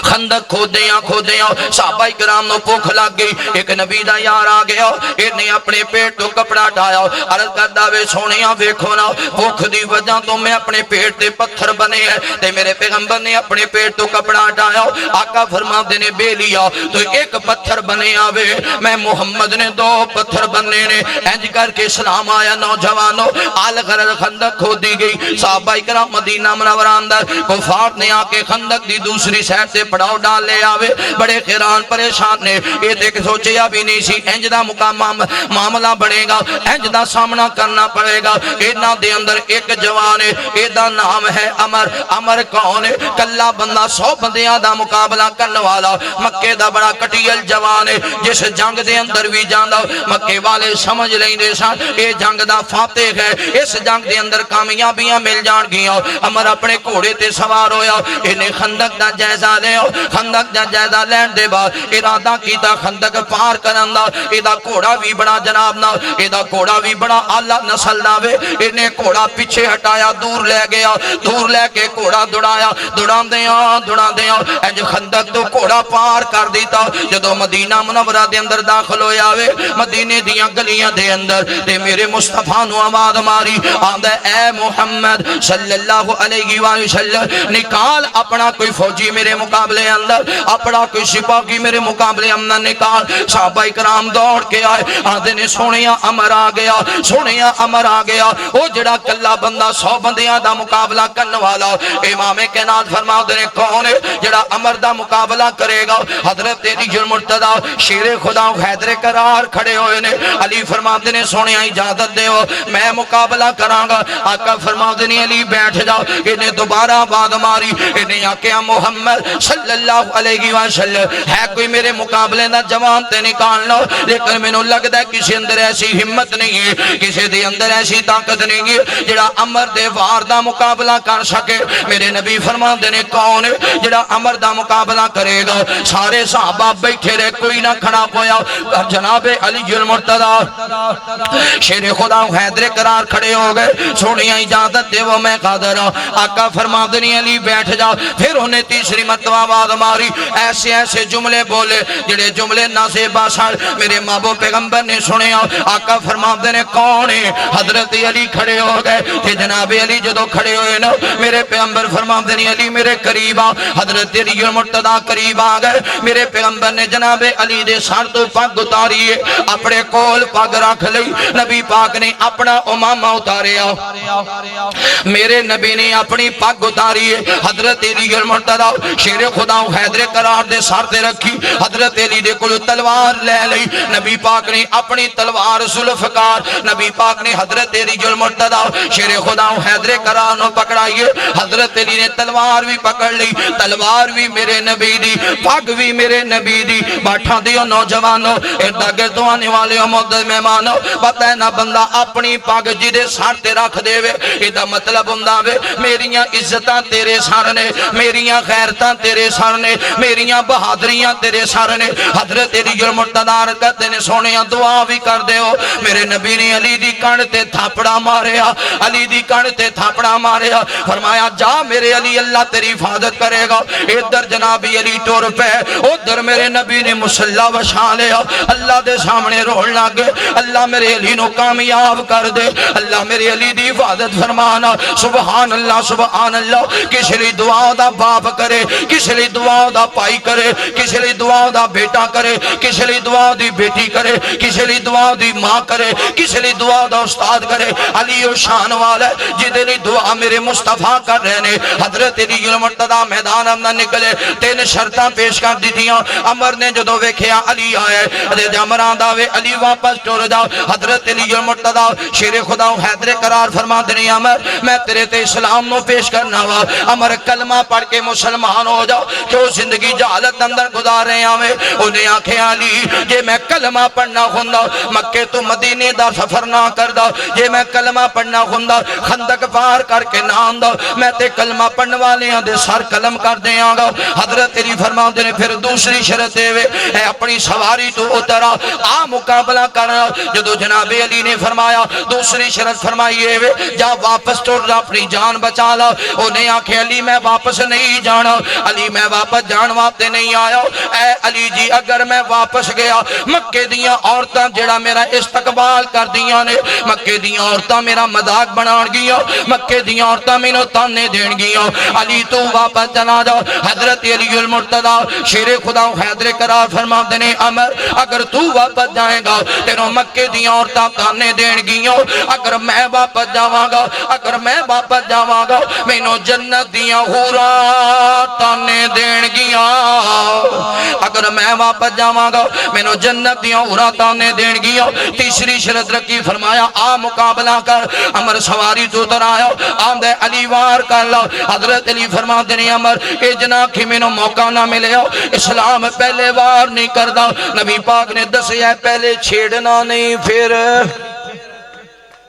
Speaker 3: خندق کھودیاں صحابہ کرام نو بھوک لگ گئی ایک نبی دا یار آ گیا انہیں اپنے پیٹ تو کپڑا ڈایا عرض کردا وے سونیاں ویکھو نا بھوک دی وجہ تو میں اپنے پیٹ تے پتھر بنے ہیں تے میرے پیغمبر نے اپنے پیٹ تو کپڑا ڈایا آقا فرماندے نے بے لیا تو ایک پتھر بنے آوے میں محمد نے دو پتھر بننے نے انج کر کے اسلام آیا نوجوانوں آل غرض خندق کھودی گئی صحابہ کرام مدینہ منورہ اندر کفار نے آ کے خندق دی دوسری سائڈ سے پڑاؤ ڈال لے آوے بڑے حیران پریشان نے یہ دیکھ سوچیا بھی نہیں سی انج دا معاملہ بنے گا انج دا سامنا کرنا پڑے گا اینا دے اندر ایک جوان ہے ایدہ نام ہے عمر کون ہے کلا بندہ 100 بندیاں دا مقابلہ کرنے والا مکے دا بڑا کٹیل جوان ہے جس جنگ دے اندر بھی جاندہ مکے والے سمجھ لیں دے سان اے جنگ دا فاتح ہے اس جنگ دے اندر کامیابیاں مل جان گیا عمر اپنے گھوڑے تے سوار ہویا انہیں خندق دا جائزہ لے خندق دا جائزہ لین دے بعد ارادہ کیتا خندق پار کرن دا ایدہ گھوڑا بھی بڑا جناب نا ایدہ گھوڑا بھی بڑا آلہ نسل ناوے انہیں گھوڑا پیچھے ہٹایا دور لے گیا دور لے کے گھوڑا دوڑا دیاں انج خندق تو گھوڑا پار کر دیتا جدو مدینہ منورہ دے اندر داخل ہویا وے مدینے دیاں گلیاں دے اندر تے میرے مصطفیٰ نو آواز ماری آندہ اے محمد صلی اللہ علیہ وسلم نکال اپنا کوئی فوجی میرے مقابلے اندر اپنا کوئی سپاہی میرے مقابلے اندر نکال صحابہ کرام دوڑ کے آئے آندے نے سونیا عمر آ گیا وہ جڑا کلا بندہ 100 بندیاں دا مقابلہ کرنے والا امام کائنات فرما دے نے کون ہے جڑا عمر دا مقابلہ کرے گا حضرت علی المرتضی شیر خدا حیدر کرار کھڑے ہوئے نے علی فرما دے نے سونیا اجازت دے میں مقابلہ کراں گا آقا فرما دے نے علی بیٹھ جا انہیں دوبارہ آواز ماری انہیں آکیا محمد صلی اللہ علیہ وسلم ہے کوئی میرے مقابلے دا جوان تے نکال لو لیکن میں نو لگتا ہے کسی اندر ایسی ہمت نہیں ہے کسی دے اندر ایسی طاقت نہیں ہے جڑا عمر دے وار دا مقابلہ کر سکے میرے نبی فرما دے نے کون ہے جڑا عمر دا مقابلہ کرے گا سارے صحابہ بیٹھے رہے کوئی نہ کھڑا پویا جناب علی المرتضی شیر خدا حیدر کرار کھڑے ہو گئے سونیا اجازت دے وہ میں قادر ہوں آقا فرما دے نے علی بیٹھ جا پھر انہیں تیسری مرتبہ آواز ماری ایسے جملے بولے جڑے جملے نازے باسار میرے محبوب پیغمبر نے سنیا آقا فرما دے نے کون ہے؟ حضرت علی کھڑے ہو گئے کہ جناب علی جدو کھڑے ہوئے نا میرے پیغمبر فرماتے ہیں علی میرے قریب آ. حضرت علی المرتضیٰ قریب آ گئے. میرے پیغمبر نے جناب علی دے سر تو پگ اتاری ہے, اپنے کول پگ رکھ لئی. نبی پاک نے اپنا امامہ اتاریا, میرے نبی نے اپنی پگ اتاری ہے. حضرت علی المرتضیٰ شیر خدا حیدر قرار دے سر تے رکھی. حضرت علی دے کول تلوار لے لئی. نبی پاک نے اپنی تلوار ذوالفقار نبی پاک نے حضرت علی المرتضیٰ شیر خدا حیدر قرار نو پکڑائیے. حضرت علی نے تلوار بھی پکڑ لی. تلوار بھی میرے نبی دی, پگ بھی میرے نبی دی. باٹھا دیو نوجوانو اردا گردوں آنے والے معزز مہمانو, پتہ ہے نا بندہ اپنی پگ جدے سر تے رکھ دے وے ایدا مطلب ہوندا وے میریاں عزتاں تیرے سر نے, میریاں غیرتاں تیرے سر نے, میریاں بہادریاں تیرے سر نے. حضرت علی المرتضیٰ کہتے نے سونیاں دعا بھی کر دے ہو. میرے نبی نے علی دی کن تے تھاپڑا ماریا, علی دی کن تے تھاپڑا ماریا. فرمایا جا میرے علی اللہ تیری حفاظت کرے گا. ادھر جناب علی ٹور پہ, ادھر میرے نبی نے مصلی وچھا لیا. اللہ دے سامنے روڑ لگے, اللہ میرے علی نو کامیاب کر دے, اللہ میرے علی دی حفاظت فرمانا. سبحان اللہ سبحان اللہ. کسی لی دعا دا باپ کرے, کسی لی دعا دا پائی کرے, کسی لی دعا دا بیٹا کرے, کسی لی دعا دی بیٹی کرے, کسی لی دعا دی ماں کرے, کسی لی دعا دا استاد کرے. علی و شان والا جدے لی دعا میرے مصطفیٰ کر رہے نے. حضرت علی المرتضیٰ میدان اندر نکلے, تین شرطاں پیش کر دی تھیاں. عمر نے جدو ویکھیا علی آئے, حضرت عمر آندا وے علی واپس ٹر جا. حضرت علی المرتضیٰ شیر خدا حیدر قرار فرما دے عمر میں تیرے تے اسلام نو پیش کرنا وا. عمر کلمہ پڑھ کے مسلمان ہو جاؤ, کیوں زندگی جہالت اندر گزار رہے ہیں. انہیں آنکھیں علی جے میں کلمہ پڑھنا ہوندا مکے تو مدینے دا سفر نہ کردا, جے میں کلمہ پڑھنا ہوندا خندق پار کر کے نہ آندا, میں تے کلمہ پڑھن والیاں دے سر قلم کر دیاں گا. حضرت علی فرماندے نے پھر دوسری شرط دے وے اے اپنی سواری تو اترا آ مقابلہ کرنا. جدو جناب علی نے فرمایا دوسری شرط فرمائیے وے جا واپس ٹر جا اپنی جان بچا لا. انہیں آنکھیں علی میں واپس نہیں جانا, علی میں واپس جان واسطے نہیں آیا. اے علی جی اگر میں واپس گیا مکے دیاں عورتاں جڑا میرا استقبال کر دیاں نے, مکے دیاں عورتاں میرا مذاق بنان گیاں, مکے دیاں عورتاں مینوں تانے دین گیاں. علی تو واپس چلا جا. حضرت علی المرتضیٰ شیر خدا حیدر قرار فرماندے نے عمر اگر تو واپس جائے گا تینوں مکے دیاں عورتاں تانے دین گیاں, اگر میں واپس جاواں گا, اگر میں واپس جاواں گا مینوں جنت دیاں حوراں تانے دین گیاں, اگر میں واپس جاواں گا مینوں جنت دیاں حوراں تانے دین گیاں. تیسری شرط رکھی فرمایا آ مقابلہ کر. عمر سواری تو اتر آیا, آمدے علی وار کر لا. حضرت علی فرماتے نے عمر اے جنا کہ مینوں موقع نہ ملے ہو, اسلام پہلے وار نہیں کردا. نبی پاک نے دسیا پہلے چھیڑنا نہیں پھر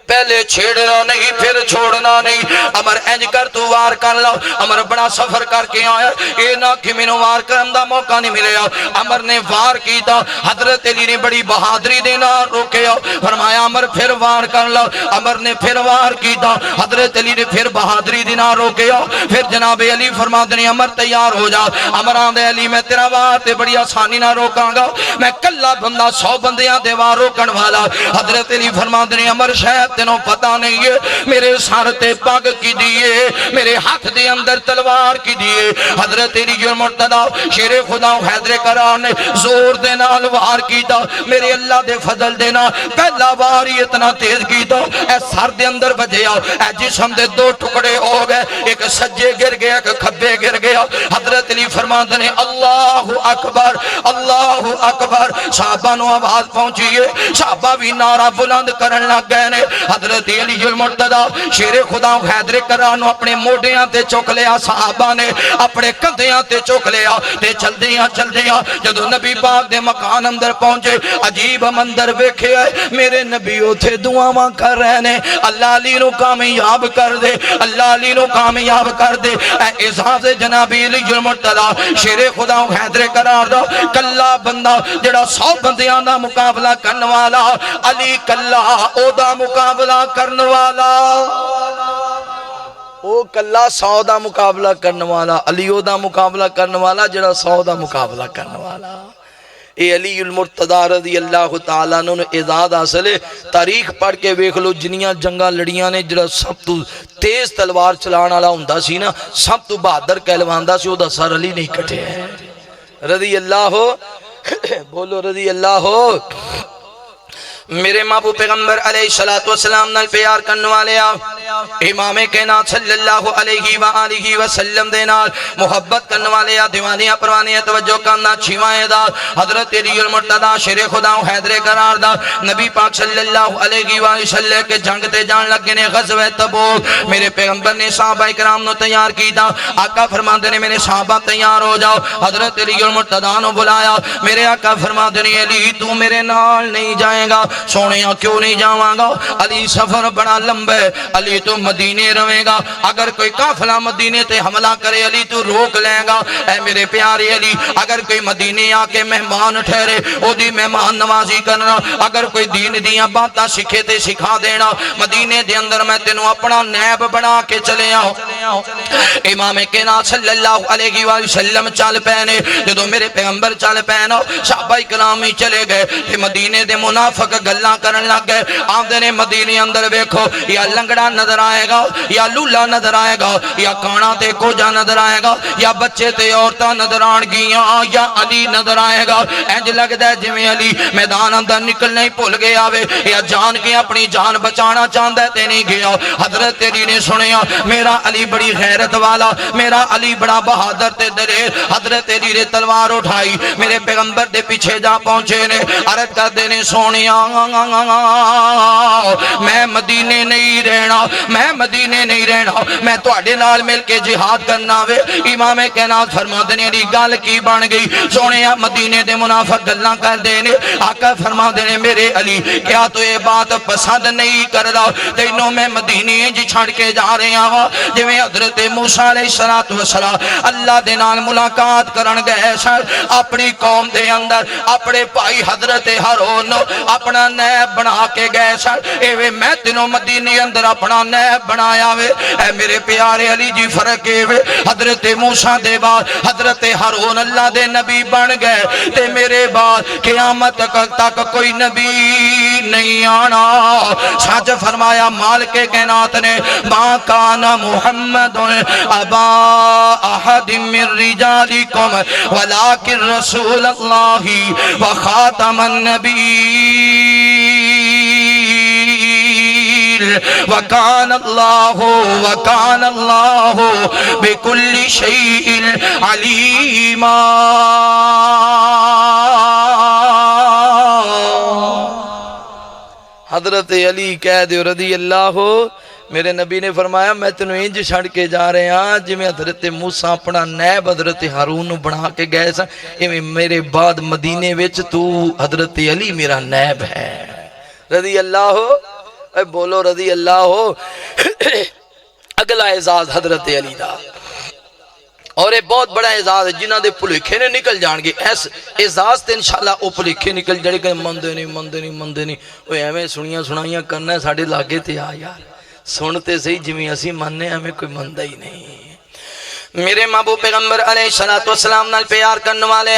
Speaker 3: پہلے چھیڑنا نہیں پھر چھوڑنا نہیں. عمر انج کر تو وار کر لو. عمر بڑا سفر کر کے آیا, اے نہ کہ مینوں وار کرن دا موقع نہیں ملیا. عمر نے وار کیتا. حضرت علی نے بڑی بہادری دے نال روکیا, فرمایا عمر پھر وار کر لو. عمر نے پھر وار کیتا. حضرت علی نے پھر بہادری دے نال روکیا. پھر جناب علی فرماتے نے عمر تیار ہو جا. عمر آندے علی میں تیرا وار تے بڑی آسانی نال روکاں گا, میں کلا بندہ 100 بندیاں دے وار روکن والا. حضرت علی فرماتے نے عمر شاید تینوں پتہ نہیں ہے میرے سر تے پگ کی دیئے, میرے ہاتھ دے اندر تلوار کی دیئے. حضرت علی المرتضیٰ شیر خدا حیدر قرار نے زور دے نال وار کیتا. میرے اللہ دے فضل دے نال پہلا وار ہی اتنا تیز کیتا اے سر دے اندر بجیا, اے جسم دے 2 ٹکڑے ہو گئے, ایک سجے گر گیا ایک کھبے گر گیا. حضرت علی فرماتے نے اللہ اکبر اللہ اکبر. صحابہ نو آواز پہنچیے, صحابہ بھی نعرہ بلند کرن لگ گئے نے. حضرت علی المرتضیٰ شیر خدا حیدر قرار نو اپنے موڈیاں تے چک لیا, صحابہ نے اپنے کندھیاں تے چک لیا تے چل دیاں. جدو نبی پاک دے مکان اندر پہنچے عجیب منظر ویکھے, میرے نبی اوتھے دعاواں کر رہے نے اللہ علی نو کامیاب کر دے, اللہ علی نو کامیاب کر دے. اے اعزاز جناب علی المرتضیٰ شیر خدا حیدر قرار دا کلا بندہ جڑا 100 بندیاں دا مقابلہ کرن والا, علی کلا او دا مقابلہ کرن والا, او کلا 100 دا مقابلہ کرن والا, علی او دا مقابلہ کرن والا جڑا 100 دا مقابلہ کرن والا. اے علی المرتضی رضی اللہ تعالیٰ عنہ نے اعزاز حاصل ہے. تاریخ پڑھ کے ویکھ لو جنیاں جنگاں لڑیاں نے جڑا سب تو تیز تلوار چلان والا ہوندا سی نا, سب تو بہادر کہلواندا سی, او دا سر علی نہیں کٹیا ہے رضی اللہ ہو. بولو رضی اللہ ہو. میرے محبوب پیغمبر علیہ الصلوۃ والسلام نال پیار کرنے والے امام کائنات صلی اللہ علیہ وآلہ وسلم دے نال محبت کرنے والے دیوانیاں پروانیاں توجہ کرنا چھوائیں دا حضرت علی المرتضی شیر خدا حیدر قرار دا نبی پاک صلی اللہ علیہ وآلہ وسلم کے جنگ تے جان لگے نے غزوہ تبوک. میرے پیغمبر نے صحابہ کرام نو تیار کیتا. آقا فرماندے نے میرے صحابہ تیار ہو جاؤ. حضرت علی المرتضی نو بلایا. میرے آقا فرماندے نے علی تو میرے نال نہیں جائے گا. سونیا کیوں نہیں جاواں گا؟ علی سفر بڑا لمبا ہے, علی تو مدینے رہے گا. اگر کوئی قافلہ مدینے تے حملہ کرے علی تو روک لے گا. اے میرے پیارے علی, اگر کوئی مدینے آ کے مہمان ٹھہرے او دی مہمان نوازی کرنا. اگر کوئی دین دیاں باتاں سکھے تے سکھا دینا. مدینے دے اندر میں تینوں اپنا نیب بنا کے چلے آؤ. امام کائنات صلی اللہ علیہ وآلہ وسلم چل پینے. جدو میرے پیغمبر چل پینا صحابہ کرام ہی چلے گئے تے مدینے دے منافق گلاں کرن لگ گئے. آندے نے مدینے اندر ویکھو یا لنگڑا نظر آئے گا, یا لولا نظر آئے گا, یا کانا تے کوجا نظر آئے گا, یا بچے تے عورتاں نظر آن گیاں, یا علی نظر آئے گا. انج لگدا ہے جویں علی میدان اندر نکلنا ہی بھول گیا وے, یا جان کے اپنی جان بچانا چاہندا ہے تے نہیں گیا. حضرت علی نے سنیا میرا علی بڑی غیرت والا, میرا علی بڑا بہادر تے دلیر. حضرت علی نے تلوار اٹھائی, میرے پیغمبر دے پیچھے جا پہنچے نے. عرض کردے نے سونیا میں مدینے نہیں رہنا, میں مدینے نہیں رہنا, میں تواڈے نال مل کے جہاد کرنا وے. امام کائنات فرماندے نے گل کی بن گئی. سونیا مدینے دے منافق گلاں کردے نے. آقا فرماندے نے میرے علی کیا تو یہ بات پسند نہیں کردا؟ تینوں میں مدینے جی چھڑ کے جا رہا ہاں جویں حضرت موسیٰ علیہ السلام اللہ دے نال ملاقات کرن گئے سن. اپنی قوم دے اندر اپنے بھائی حضرت ہارون اپنا نیب بنا کے گئے سن. ایویں میں تینوں مدینے اندر اپنا نیب بنایا وے. اے میرے پیارے علی جی فرق وے, حضرت موسیٰ دے بعد حضرت ہارون اللہ دے نبی بن گئے تے میرے بعد قیامت تک کوئی نبی نہیں آنا. سچ فرمایا مالک کائنات نے ما کان محمد ابا احد من رجالکم ولکن رسول اللہ وخاتم النبی وکان اللہ بکل شیء علیما. حضرت علی کہہ دیو رضی اللہ ہو. میرے نبی نے فرمایا میں تینوں انج چھڑ کے جا رہے ہاں جویں حضرت موسیٰ اپنا نیب حضرت ہارون بنا کے گئے سن, ایویں میرے بعد مدینے وچ تو حضرت علی میرا نیب ہے. رضی اللہ ہو. اے بولو رضی اللہ ہو. اگلا اعزاز حضرت علی دا, اور یہ بہت بڑا اعزاز ہے. جنہ دے پلیکھے نے نکل جان گے اس اعزاز تے انشاءاللہ او پلیکھے نکل جڑے کہ مندے نہیں اوے ایویں سنیاں سنائیاں کرنا ہے. ساڈے لاگے تے آ یار سنتے صحیح جویں اسی مننے ہمیں کوئی مندا ہی نہیں. میرے محبوب پیغمبر علیہ الصلوۃ والسلام نال پیار کرنے والے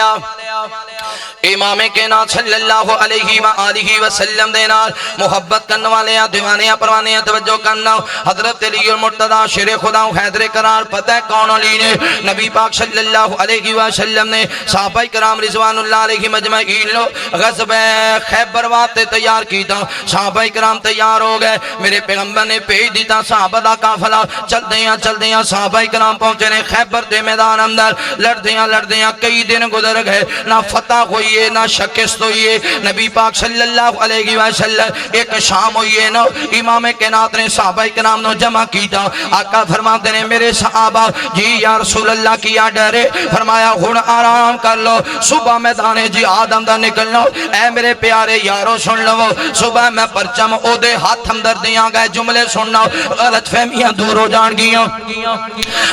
Speaker 3: امام کائنات صلی اللہ علیہ وآلہ وسلم دے نال محبت کرنے والے دیوانیاں پروانیاں توجہ کرنا. حضرت علی المرتضی شیر خدا حیدر قرار. پتہ ہے کون علی نے؟ نبی پاک صلی اللہ علیہ وسلم نے صحابہ کرام رضوان اللہ علیہ مجمعین لو غزوہ خیبر واسطے تیار کیتا. صحابہ کرام تیار ہو گئے. میرے پیغمبر نے بھیج دیتا صحابہ دا قافلہ. چلدیاں صحابہ کرام پہنچے نے خیبر دے میدان اندر. لڑدیاں کئی دن گزر گئے, نہ فتح ہوئی ہے نہ شکست ہوئی ہے. نبی پاک صلی اللہ علیہ وسلم ایک شام ہوئی ہے نا. امام کائنات نے صحابہ کرام نو جمع کیتا. آقا فرماتے نے میرے صحابہ جی یا رسول اللہ کیا ڈرے؟ فرمایا ہن آرام کر لو, صبح میدان جہاد اندر نکلنا. اے میرے پیارے یارو سن لو, صبح میں پرچم او دے ہاتھ اندر دیاں گئے جملے سننا, غلط فہمیاں دور ہو جان گیاں.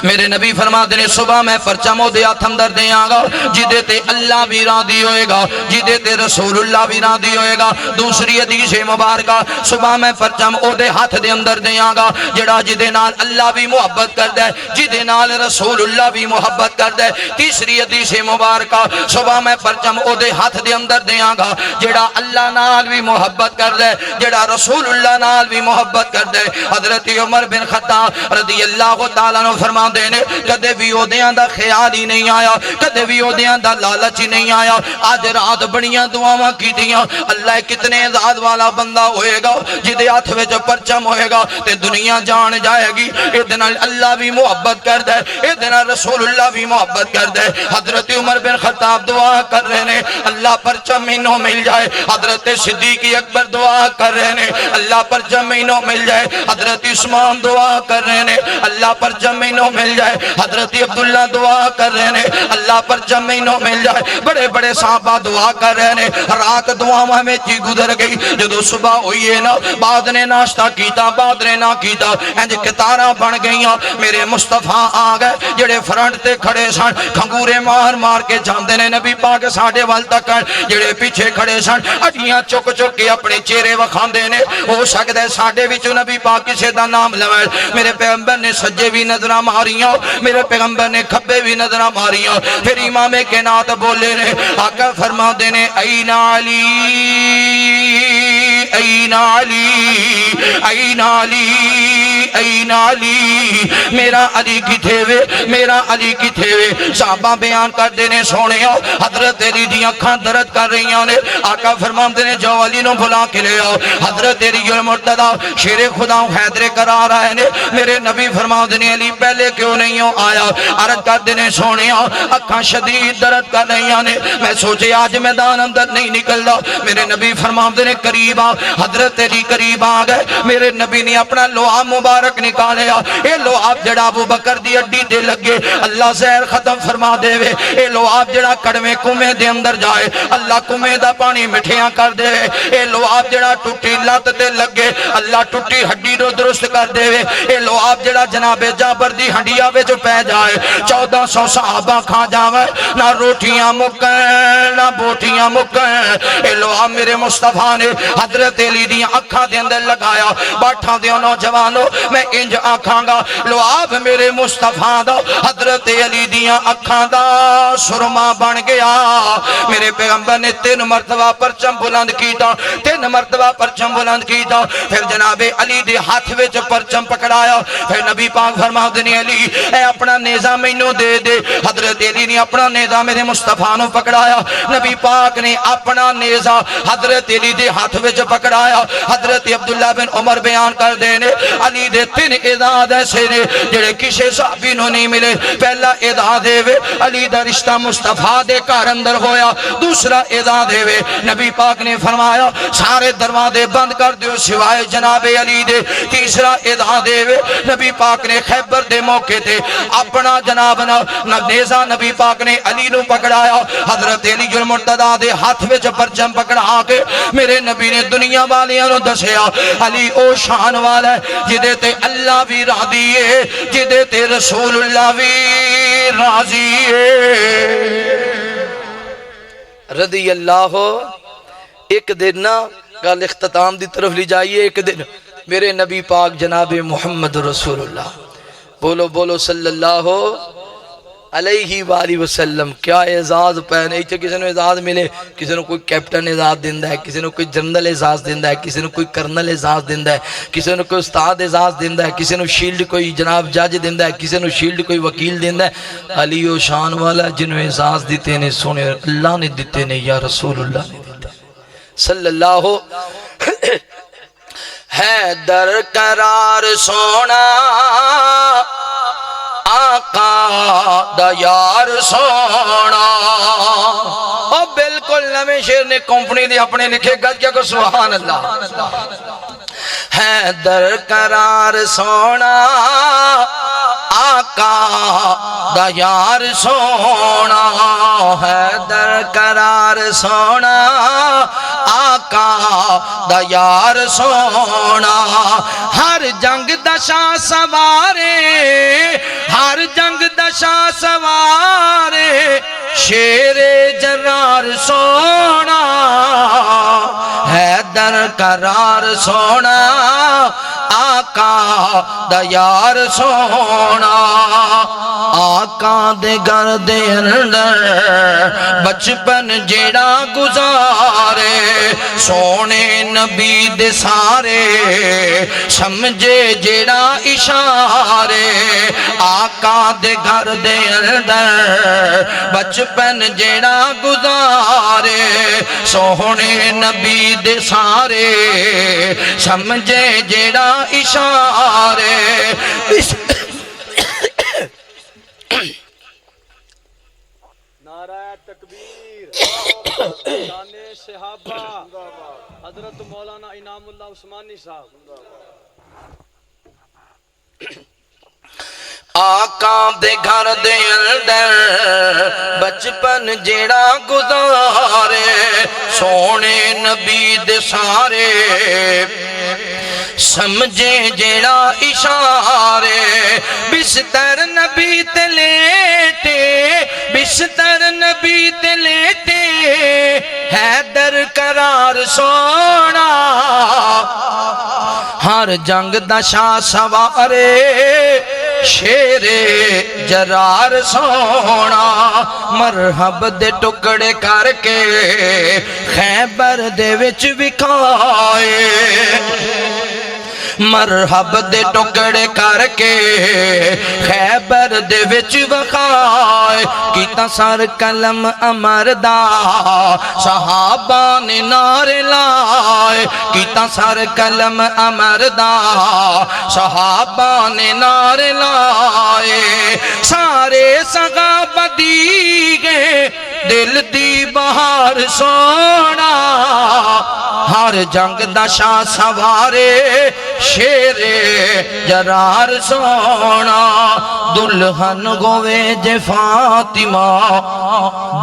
Speaker 3: میرے نبی فرماتے نے صبح میں پرچم او دے ہاتھ اندر دیاں گا جدے تے اللہ بھی راضی ہوئے گا. گا جدے تے رسول اللہ بھی راضی ہوئے گا۔ دوسری حدیث مبارکہ صبح میں پرچم او دے ہاتھ دے اندر دیاں گا جڑا جدے نال اللہ بھی محبت کردا ہے، جدے نال رسول اللہ بھی محبت کردا ہے۔ تیسری حدیث مبارکہ صبح میں پرچم او دے ہاتھ دے اندر دیاں گا جڑا اللہ نال بھی محبت کردا ہے، جڑا رسول اللہ نال بھی محبت کردا ہے۔ حضرت عمر بن خطاب رضی اللہ تعالیٰ عنہ فرماندے نے کدے بھی اودیاں دا خیال ہی نہیں آیا، کدے بھی اودیاں دا لالچ ہی نہیں آیا۔ آج رات بڑیاں دعاواں کیتیاں، اللہ کتنے ذات والا بندہ ہوئے گا جدے ہاتھ وچ پرچم ہوئے گا تے دنیا جان جائے گی اے نال اللہ بھی محبت کردا ہے، اے نال رسول اللہ بھی محبت کردا ہے۔ حضرت عمر بن خطاب دعا کر رہے نے اللہ پرچم انہوں مل جائے، حضرت صدیق اکبر دعا کر رہے نے اللہ پرچم انہوں مل جائے، حضرت عثمان دعا کر رہے نے اللہ پرچم انہوں مل جائے، حضرت عبداللہ دعا کر رہے نے اللہ پرچم انہوں مل جائے۔ بڑے بڑے صحابہ دعا کر رہے نے، رات دعا میں چی گزر گئی۔ جدو صبح ہوئی ہے نا، بعد نے ناشتہ کیتا بعد نے نہ کیتا، انج کتارہ بن گئیاں۔ میرے مصطفیٰ آ گئے جڑے فرنٹ تے کھڑے سن کھنگورے مار مار کے جاندے نے نبی پاک ساڑھے وال تک، جڑے پیچھے کھڑے سن اڈیاں چک چک کے اپنے چہرے وکھاندے نے۔ ہو سکتا ہے ساڑھے وچوں نبی پاک کسے دا نام لوائے۔ میرے پیغمبر نے سجے بھی نظرہ ماریاں، میرے پیغمبر نے کھبے بھی نظرہ ماریاں۔ پھر امام کائنات بولے نے، آقا فرما دے نے این علی این علی این علی این علی، میرا علی کتھے وے میرا علی کتھے وے۔ صحابہ بیان کر دینے سونے آؤ، حضرت علی دی اکھاں درد کر رہی نے۔ آقا فرما دینے جو علی نو بھلا کے لے آؤ۔ حضرت علی المرتضی شیر خدا حیدر کرا رہے نے، میرے نبی فرما دینے علی پہلے کیوں نہیں ہو آیا؟ عرض کر دینے سونے آؤ اکھاں شدید درد کر رہی نے، میں سوچے آج میدان اندر نہیں نکل دا۔ میرے نبی فرما دینے قریب آ، حضرت علی قریب آ گئے۔ میرے نبی نے اپنا لوہا مبارک نکالیا، اے لوہا جڑا ابو بکر دی اڈی دے لگے اللہ زہر ختم فرما دے وے۔ اے لوہا جڑا کڑوے کمے دے اندر جائے اللہ کمے دا پانی مٹھیاں کر دے وے۔ اے لوہا جڑا ٹوٹی لت تے لگے اللہ ٹوٹی ہڈی نو درست کر دے وے۔ اے لوہا جڑا جناب جابر دی ہنڈیا وچ پے جائے 1400 صحابہ کھا جاوے، نہ روٹیاں مکن نہ بوٹیاں مکن۔ اے لوہا میرے مصطفیٰ نے حضرت علی دی اکھاں دے اندر لگایا۔ باٹھاں دے نوجوانوں میں انج آکھاں گا لوہا میرے مصطفیٰ دا حضرت علی دیاں اکھاں دا سرما بن گیا۔ میرے پیغمبر نے 3 مرتبہ پرچم بلند کیتا، 3 مرتبہ پرچم بلند کیتا۔ پھر جناب علی دے ہاتھ وچ پرچم پکڑایا۔ پھر نبی پاک فرماتے نے علی اے اپنا نیزہ مینوں دے دے۔ حضرت علی نے اپنا نیزہ میرے مصطفیٰ نو پکڑایا۔ نبی پاک نے اپنا نیزہ حضرت علی دے ہاتھ وچ پکڑایا۔ حضرت عبداللہ بن عمر بیان کر دینے علی دے 3 اعداد ایسے نے جڑے کسے صحابی نو نہیں ملے۔ پہلا اعداد ہے علی دا رشتہ مصطفیٰ دے گھر اندر ہویا۔ دوسرا اعداد ہے نبی پاک نے فرمایا سارے دروازے بند کر دیو سوائے جناب علی دے۔ تیسرا اعداد ہے نبی پاک نے خیبر دے موقع تے اپنا جناب نیزہ نبی پاک نے علی نو پکڑایا۔ حضرت علی المرتضی دے ہاتھ وچ پرچم پکڑا کے میرے نبی نے دنیا والیاں نو دسیا علی او شان والا ہے جدے تے اللہ بھی راضی ہے، جدے تے رسول اللہ بھی راضی ہے۔ رضی اللہ ہو۔ ایک دن نا گل اختتام دی طرف لی جائیے۔ ایک دن میرے نبی پاک جناب محمد رسول اللہ بولو بولو صلی اللہ علیہ وآلہ وسلم کیا اعزاز پہنے ایچے کسی نے اعزاز ملے، کسی نے کوئی کیپٹن اعزاز دیندہ ہے، کسی نے کوئی جنرل اعزاز دیندہ ہے، کسی نے کوئی کرنل اعزاز دیندہ ہے، کسی نے کوئی استاد اعزاز دیندہ ہے، کسی نے شیلڈ کوئی جناب جج دیندہ ہے، کسی نے شیلڈ کوئی وکیل دیندہ ہے۔ علی و شان والا جنہوں اعزاز دیتے نے سونے اللہ نے دیتے نے یا رسول اللہ نے دیتے صلی اللہ ہے در قرار سونا آقا دا یار سونا۔ اور بالکل نویں شیر نے کمپنی دی اپنے لکھے گا کیا کو سبحان اللہ ہے در قرار سونا آقا دا یار سونا ہے در قرار سونا آقا دا یار سونا۔ ہر جنگ دا شاہ سوارے ہر جنگ جنگ دشا سوارے شیر جرار سونا حیدر قرار سونا آقا دا یار سونا آقا دے گھر دے اندر بچپن جیڑا گزارے سونے نبی دے سارے سمجھے جیڑا اشارے آقا دے گھر دے اندر بچپن جیڑا گزارے سونے نبی دے سارے سمجھے جیڑا اشارے
Speaker 4: نعرہ تکبیر شان صحابہ حضرت مولانا انعام اللہ عثمانی صاحب
Speaker 3: آقا دے گھر دے اندر بچپن جیڑا گزارے سونے نبی دے سارے سمجھے جیڑا اشارے بستر نبی تے لیٹے بستر نبی تے لیٹے حیدر قرار سونا ہر جنگ دا شاہ سوارے شیر جرار سونا مرحب دے ٹکڑے کر کے خیبر دے وچ وکھائے مرحب دے ٹکڑے کر کے خیبر دے وچ وکھائے کیتا سر قلم امر دا صحابہ نے نعرے لائے کیتا سر قلم امر دا صحابہ نے نعرے لائے سارے صحابہ دی گئے دل دی بہار سونا ہر جنگ دا شاہ سوارے شیر جرار سونا دلہن گوے جے فاطمہ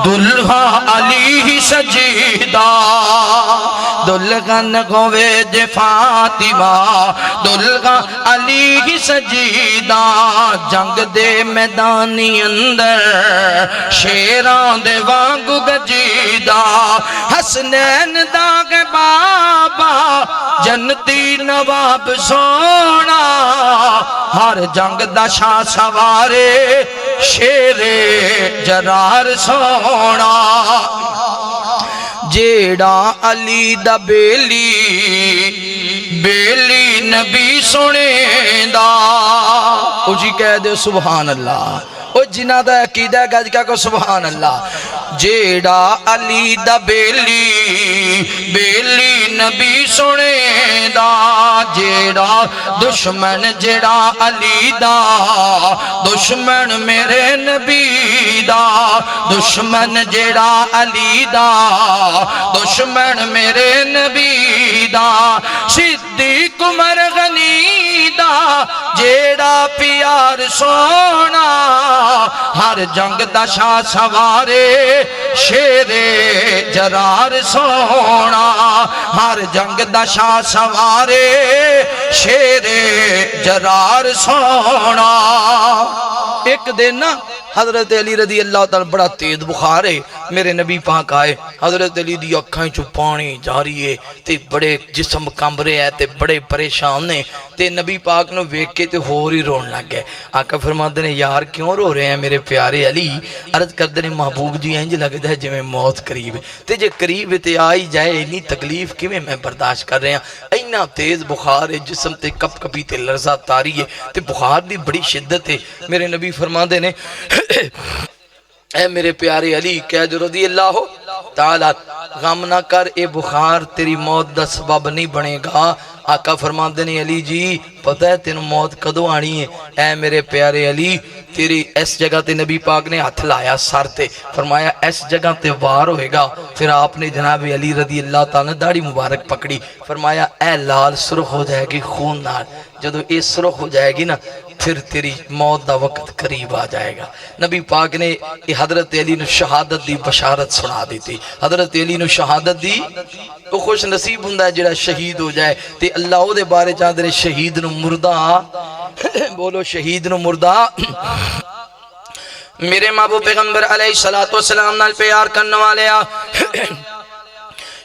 Speaker 3: دلہا علی سجیدہ دلہن گوے جے فاطمہ دلہا علی سجیدہ جنگ دے میدانی اندر شیران دے وانگو گجیدہ حسنین داغ بابا جنتی نواب سونا ہر جنگ دا شاہ سوارے شیر جرار سونا جیڑا علی دا بیلی بیلی نبی سنے دا او جی کہہ دے سبحان اللہ او جنہ دا عقیدہ گج کا کو سبحان اللہ جیڑا علی دا بیلی بیلی نبی سنے دا جیڑا دشمن جیڑا علی دا دشمن میرے نبی دا دشمن جیڑا علی دا دشمن میرے نبی دا صدیق عمر غنی دا جیڑا پیار سونا ہر جنگ دا شاہ سوارے شیر جرار سونا ہر جنگ دا شاہ سوارے شیر جرار سونا ایک دن نا حضرت علی رضی اللہ تعالیٰ بڑا تیز بخار ہے میرے نبی پاک آئے حضرت علی دی اکھائیں چو پانی جاری ہے تے بڑے جسم کمبرے ہے تے بڑے پریشان نے تے نبی پاک نو ویک کے تے ہور ہی رون لگ گئے آقا فرماتے ہیں یار کیوں رو رہے ہیں میرے پیارے علی عرض کر دے محبوب جی ہیں جی لگتا ہے جی میں موت قریب ہے تے جے قریب تے آئی جائے اتنی تکلیف کیویں میں برداشت کر رہے ہیں اینا تیز بخار ہے جسم تے کپ کپی تے لرزہ تاری ہے تے بخار دی بڑی شدت ہے میرے نبی فرماتے ہیں اے میرے پیارے علی کہہ جو رضی اللہ تعالیٰ غم نہ کر اے بخار تیری موت دا سبب نہیں بنے گا آقا فرماتے ہیں علی جی پتہ ہے تینوں موت کدو آنی ہے اے میرے پیارے علی تیری اس جگہ تے نبی پاک نے ہاتھ لایا سر تے فرمایا اس جگہ تے وار ہوئے گا پھر آپ نے جناب علی رضی اللہ تعالیٰ نے داڑھی مبارک پکڑی فرمایا اے لال سرخ ہو جائے گی خون نال جدو یہ سرخ ہو جائے گی نا پھر تیری موت دا وقت قریب آ جائے گا نبی پاک نے حضرت علی نے شہادت دی بشارت سنا دی تھی حضرت علی نے شہادت دی تو خوش نصیب ہوندا ہے جڑا شہید ہو جائے تے اللہ او دے بارے چاہندے نے شہید نو مردہ بولو شہید نو مردہ میرے محبوب پیغمبر علیہ الصلوۃ والسلام نال پیار کرنے والے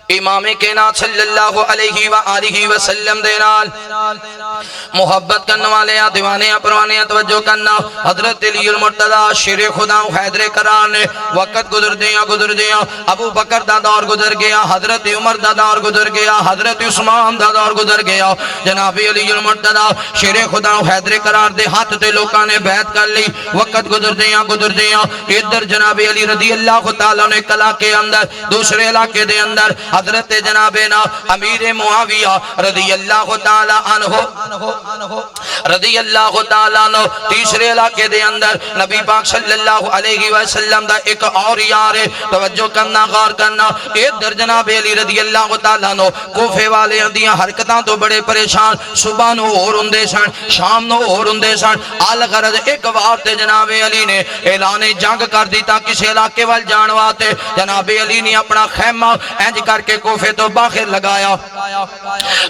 Speaker 3: امام کائنات صلی اللہ علیہ وآلہ وسلم دے نال محبت کرنے والے دیوانے پروانے توجہ کرنا حضرت علی المرتضی شیر خدا حیدر کرار نے وقت گزر دیا ابو بکر دا دور گزر گیا حضرت عمر دا دور گزر گیا حضرت عثمان دا دور گزر گیا جناب علی المرتضی شیر خدا حیدر کرار دے ہاتھ تے لوکاں نے بیعت کر لی وقت گزر دیا ادھر جناب علی رضی اللہ تعالیٰ نے کلا کے اندر دوسرے علاقے دے اندر حضرت جنابنا امیر معاویہ رضی اللہ تعالیٰ عنہ تیسرے علاقے دے اندر نبی پاک صلی اللہ علیہ وسلم دا ایک اور یار ہے توجہ کرنا غور کرنا ادھر جناب علی رضی اللہ تعالیٰ عنہ کوفے والے دیاں حرکتاں تو بڑے پریشان صبح نو اور ہوندے سن شام نو اور ہوندے سن الغرض ایک وار تے جناب علی نے اعلان جنگ کر دیتا کسی علاقے وال جان واسطے جناب علی نے اپنا خیمہ انج کر کے کوفے تو باخر لگایا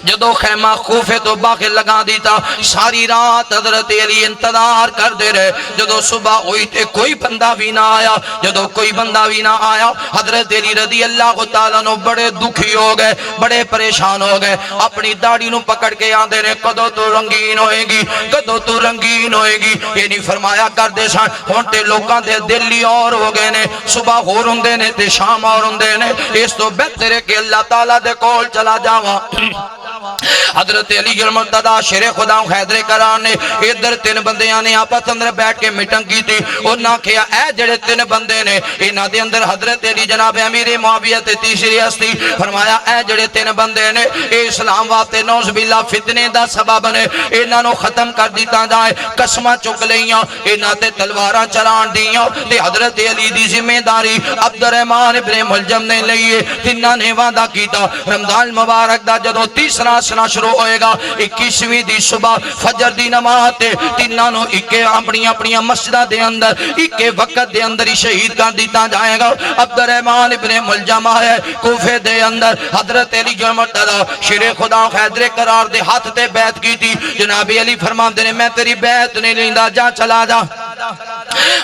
Speaker 3: جدو خیمہ کوفے تو باخر لگا دیتا ساری رات حضرت علی انتظار کر دے رہے جدو صبح ہوئی تے کوئی بندہ بھی نہ آیا جدو کوئی بندہ بھی نہ آیا حضرت علی رضی اللہ تعالیٰ نو بڑے دکھی ہو گئے بڑے پریشان ہو گئے اپنی داڑھی نو پکڑ کے آندے نے کدو تو رنگین ہوئے گی کدو تو رنگین ہوئے گی یہ نہیں فرمایا کر دے سان ہونٹے لوکاں دے دلی اور ہو گئے نے صبح ہور ہوندے نے تے شام اور ہوندے نے اس تو بہتر ہے کہ اللہ تعالیٰ دے کول چلا جاواں حضرت علی المرتضی شیر خدا حیدر کرار نے ادھر تین بندیاں نے آپس اندر بیٹھ کے میٹنگ کی تھی انہاں کہیا اے جڑے تین بندے نے انہاں دے اندر حضرت علی جناب امیر معاویہ تے تیسری ہستی فرمایا اے جڑے تین بندے نے اے اسلام واسطے نوز باللہ فتنے دا سبب نے انہاں نو ختم کر دیتا جائے قسماں چک لیاں انہاں تے تلواراں چلان دیاں تے حضرت علی دی ذمہ داری عبد الرحمن ابن ملجم نے لئیے تیناں نے وعدہ کیتا رمضان مبارک دا جدو تیسرا سنا شروع ہوئے گا 21ویں دی صبح فجر دی نماز تے تیناں نو اکے اپنی مسجدہ دے اندر اکے وقت دے اندر ہی شہید کر دیتا جائے گا عبد الرحمن ابن ملجم آئے کوفے دے اندر حضرت علی المرتضی شیر خدا حیدر کرار دے ہاتھ تے بیعت کی تھی جناب علی فرماندے نے میں تیری بیعت نہیں لیندا جا چلا جا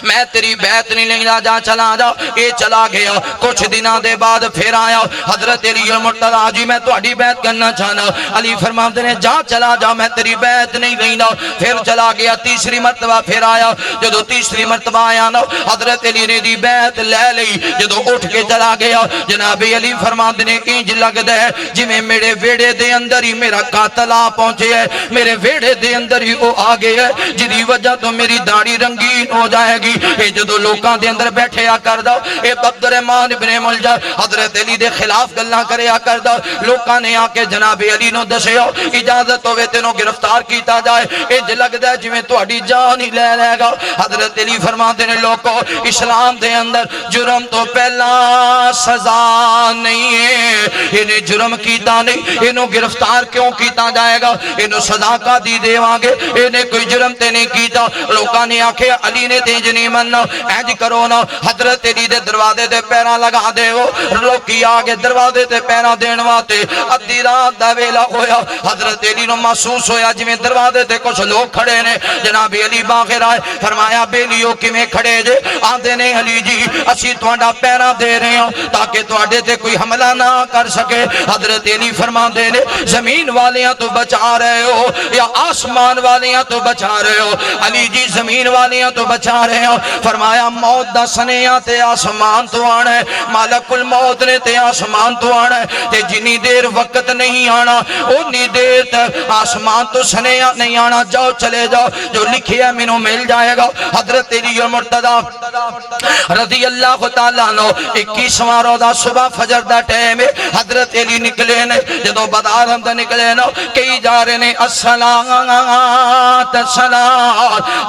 Speaker 3: میں تیری بیعت نہیں لیندا جا چلا جا اے چلا گیا کچھ دنوں دے بعد پھر آیا حضرت علی المرتضی جی میں تہاڈی بیعت کرنا چاہنا علی فرماندے نے جا چلا جا میں تیری بیعت نہیں لیندا پھر چلا گیا تیسری مرتبہ پھر آیا جدو تیسری مرتبہ آیا نا حضرت علی نے دی بیعت لے لئی جدو اٹھ کے چلا گیا جناب علی فرماندے نے انج لگدا ہے جویں میرے ویڑے دے اندر ہی میرا قاتل آ پہنچے ہے میرے ویڑے دے اندر ہی او آ گیا ہے جدی وجہ تو میری داڑھی رنگین ہو جائے گی اے جدو لوکاں دے اندر بیٹھے آ کر دا اے عبد الرحمن ابن ملجم حضرت علی دے خلاف گلاں کرے آ کر دا لوکاں نے آ کے جناب علی نو دسیا اجازت ہوے تینوں گرفتار کیتا جائے انج لگدا ہے جویں تہاڈی جان ہی لے لے گا حضرت علی فرماندے نے لوکو اسلام دے اندر جرم تو پہلا سزا نہیں ہے انہیں جرم کیتا نہیں انہوں گرفتار کیوں کیتا جائے گا انہوں سزا کا دی دیواں گے انہیں کوئی جرم تے نہیں کیتا لوکاں نے آکھے علی نے تیج نہیں مننا اینج کرو نا حضرت علی دے دروازے تے پیراں لگا دے ہو لوکی آگے دروازے تے پیراں دین واتے ادھی رات دا ویلا ہویا حضرت علی نو محسوس ہویا جویں دروازے تے کچھ لوگ کھڑے نے جناب علی باہر آئے فرمایا بیلیو کیویں کھڑے جے آندے نے علی جی اسی تہاڈا پیراں دے رہے ہاں تاکہ تہاڈے تے کوئی حملہ نہ کر سکے حضرت علی فرماندے نے زمین والیاں تو بچا رہے ہو یا آسمان والیاں تو بچا رہے ہو علی جی زمین والیاں تو بچا رہے ہو فرمایا موت دا سنیاں تے آسمان تو آنا ہے مالک الموت نے تے آسمان تو آنا ہے تے جنی دیر وقت نہیں آنا انی دیر تک آسمان تو سنیاں نہیں آنا جاؤ چلے جاؤ جو لکھی ہے منوں مل جائے گا حضرت علی المرتضی رضی اللہ تعالیٰ عنہ 21واں روزہ صبح فجر دا ٹائم ہے حضرت علی نکلے نے جدو بازار اندر نکلے نا کئی جا رہے نے السلام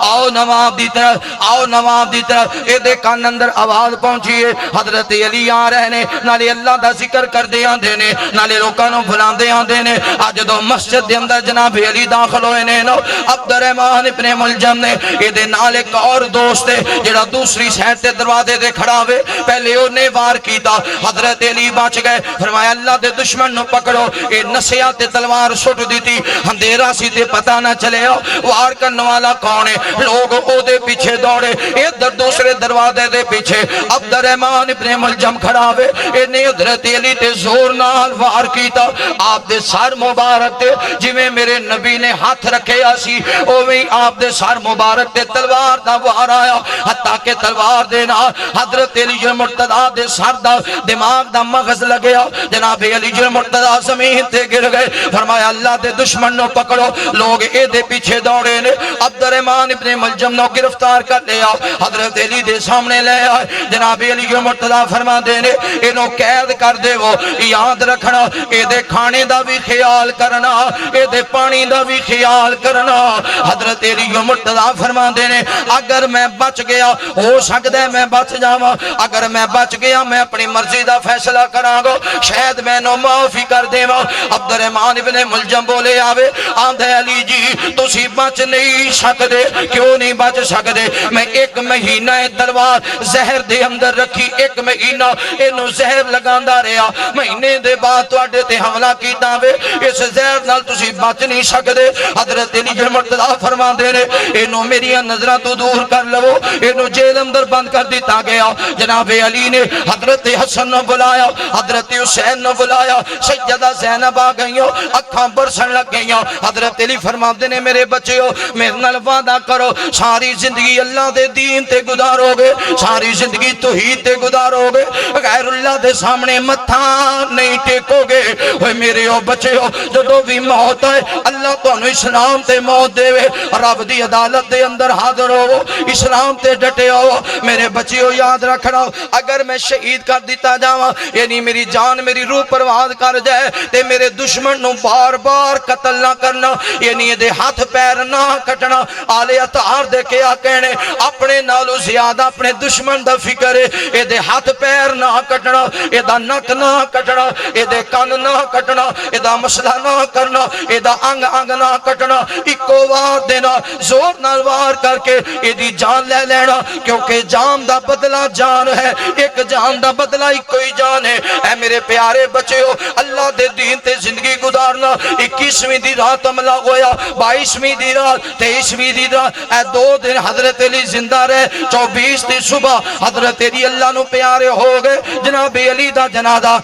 Speaker 3: آؤ نواب دی طرف آؤ نواب دی طرف اے دے کان اندر آواز پہنچی ہے حضرت علی آ رہے نے نالے اللہ دا ذکر کر دے آندے نے نالے لوکاں نو بھلان دے آندے نے اج جدو مسجد دے اندر جناب علی داخل ہوئے نے نا عبد الرحمن ابن ملجم نے اے دے نال ایک اور دوست ہے جڑا دوسری سائڈ تے دروازے تے کھڑا ہوئے پہلے انہیں وار کیتا حضرت علی بچ گئے فرمایا اللہ دے دشمن نو پکڑو اے نسیاں تے تلوار سٹ دیتی اندھیرا سی تے پتہ نہ چلے وار کرنے والا کون ہے لوگ او دے دے پیچھے دوڑے ادھر دوسرے دروازے دے پیچھے عبد الرحمن ابن ملجم کھڑا ہوئے انہیں حضرت علی تے زور نال وار کیتا آپ دے سر مبارک تے جویں میرے نبی نے ہاتھ رکھے آسی اویں آپ دے سر مبارک تے تلوار دا وار آیا حتیٰ کہ تلوار دینا حضرت علی مرتضی دے سر دا دماغ دا مغز لگیا جناب علی مرتضی زمین تے گر گئے فرمایا اللہ دے دشمن نو پکڑو لوگ اے دے پیچھے دوڑے نے عبد الرحمن ابن ملجم نو گرفتار کر لیا حضرت علی دے سامنے لے آئے جناب علی مرتضی فرما دینے انہوں قید کر دے وہ یاد رکھنا اے دے کھانے دا بھی خیال کرنا اے دے پانی دا بھی خیال کرنا حضرت علی مرتضی فرما دینے اگر میں بچ گیا ہو سکتا ہے میں بچ جاواں اگر میں بچ گیا میں اپنی مرضی دا فیصلہ کراں گا شاید میں نو معافی کر دیواں عبد الرحمن ابن ملجم بولے آوے آندھے علی جی تسی بچ نہیں سکدے کیوں نہیں بچ سکدے میں ایک مہینہ تلوار زہر دے اندر رکھی ایک مہینہ انہوں زہر لگاندا رہا مہینے دے بعد تواڈے تے حملہ کیتا وے اس زہر نال تسی بچ نہیں سکدے حضرت علی مرتضی فرما دے نے انہوں میری نظراں تو دور کر لو انہوں جیل اندر بند کر دیتا گیا جناب علی نے حضرت حسن نو بلایا حضرت حسین نو بلایا سیدہ زینب آ گئیوں اکھاں برسن لگ گئیوں حضرت علی فرما دے نے میرے بچیو میرے نال وعدہ کرو ساری زندگی اللہ دے دین تے گزارو گے ساری زندگی توحید تے گزارو گے غیر اللہ دے سامنے متھا نہیں ٹیکو گے اوے میرے او بچیو جدوں بھی موت ہے اللہ تانوں اسلام تے موت دے رب دی عدالت دے اندر حاضر ہو اسلام تے ڈٹے ہو میرے بچیو یاد رکھنا اگر میں شہید کر دیتا جاواں یعنی میری جان میری روح پرواز کر جائے تے میرے دشمن نو بار بار قتل نہ کرنا یعنی دے ہاتھ پیر نہ کٹنا آلے اطہار دے کیا کہنے اپنے نالو زیادہ اپنے دشمن دا فکر ہے اے دے ہاتھ پیر نہ کٹنا اے دا نک نہ کٹنا اے دے کان نہ کٹنا اے دا مسئلہ نہ کرنا اے دا انگ انگ نہ کٹنا اکو وار دینا زور نال وار کر کے اے دی جان لے لینا کیونکہ جان دا بدلہ جان ہے ایک جان دا بدلہ ایک کوئی جان ہے اے میرے پیارے بچیو اللہ دے دین تے زندگی گزارنا 21ویں دی رات عملہ ہویا 22ویں دی رات 23ویں دی رات اے 2 دن حضرت علی زندہ رہے 24 دی صبح حضرت علی اللہ نو پیارے ہو گئے جناب علی دا جنازہ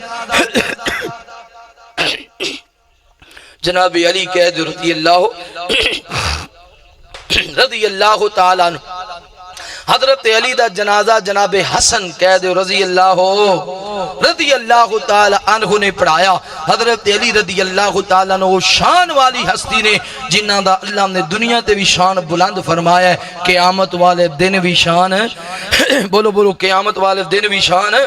Speaker 3: جناب علی قید رضی اللہ تعالیٰ عنہ حضرت علی دا جنازہ جناب حسن قید رضی اللہ تعالی عنہ نے پڑھایا حضرت علی رضی اللہ تعالی عنہ شان والی ہستی نے جنہاں دا اللہ نے دنیا تے بھی شان بلند فرمایا ہے قیامت والے دن بھی شان ہے بولو بولو قیامت والے دن بھی شان ہے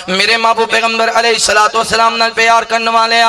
Speaker 3: میرے محبوب پیغمبر علیہ السلام نال پیار کرنے والے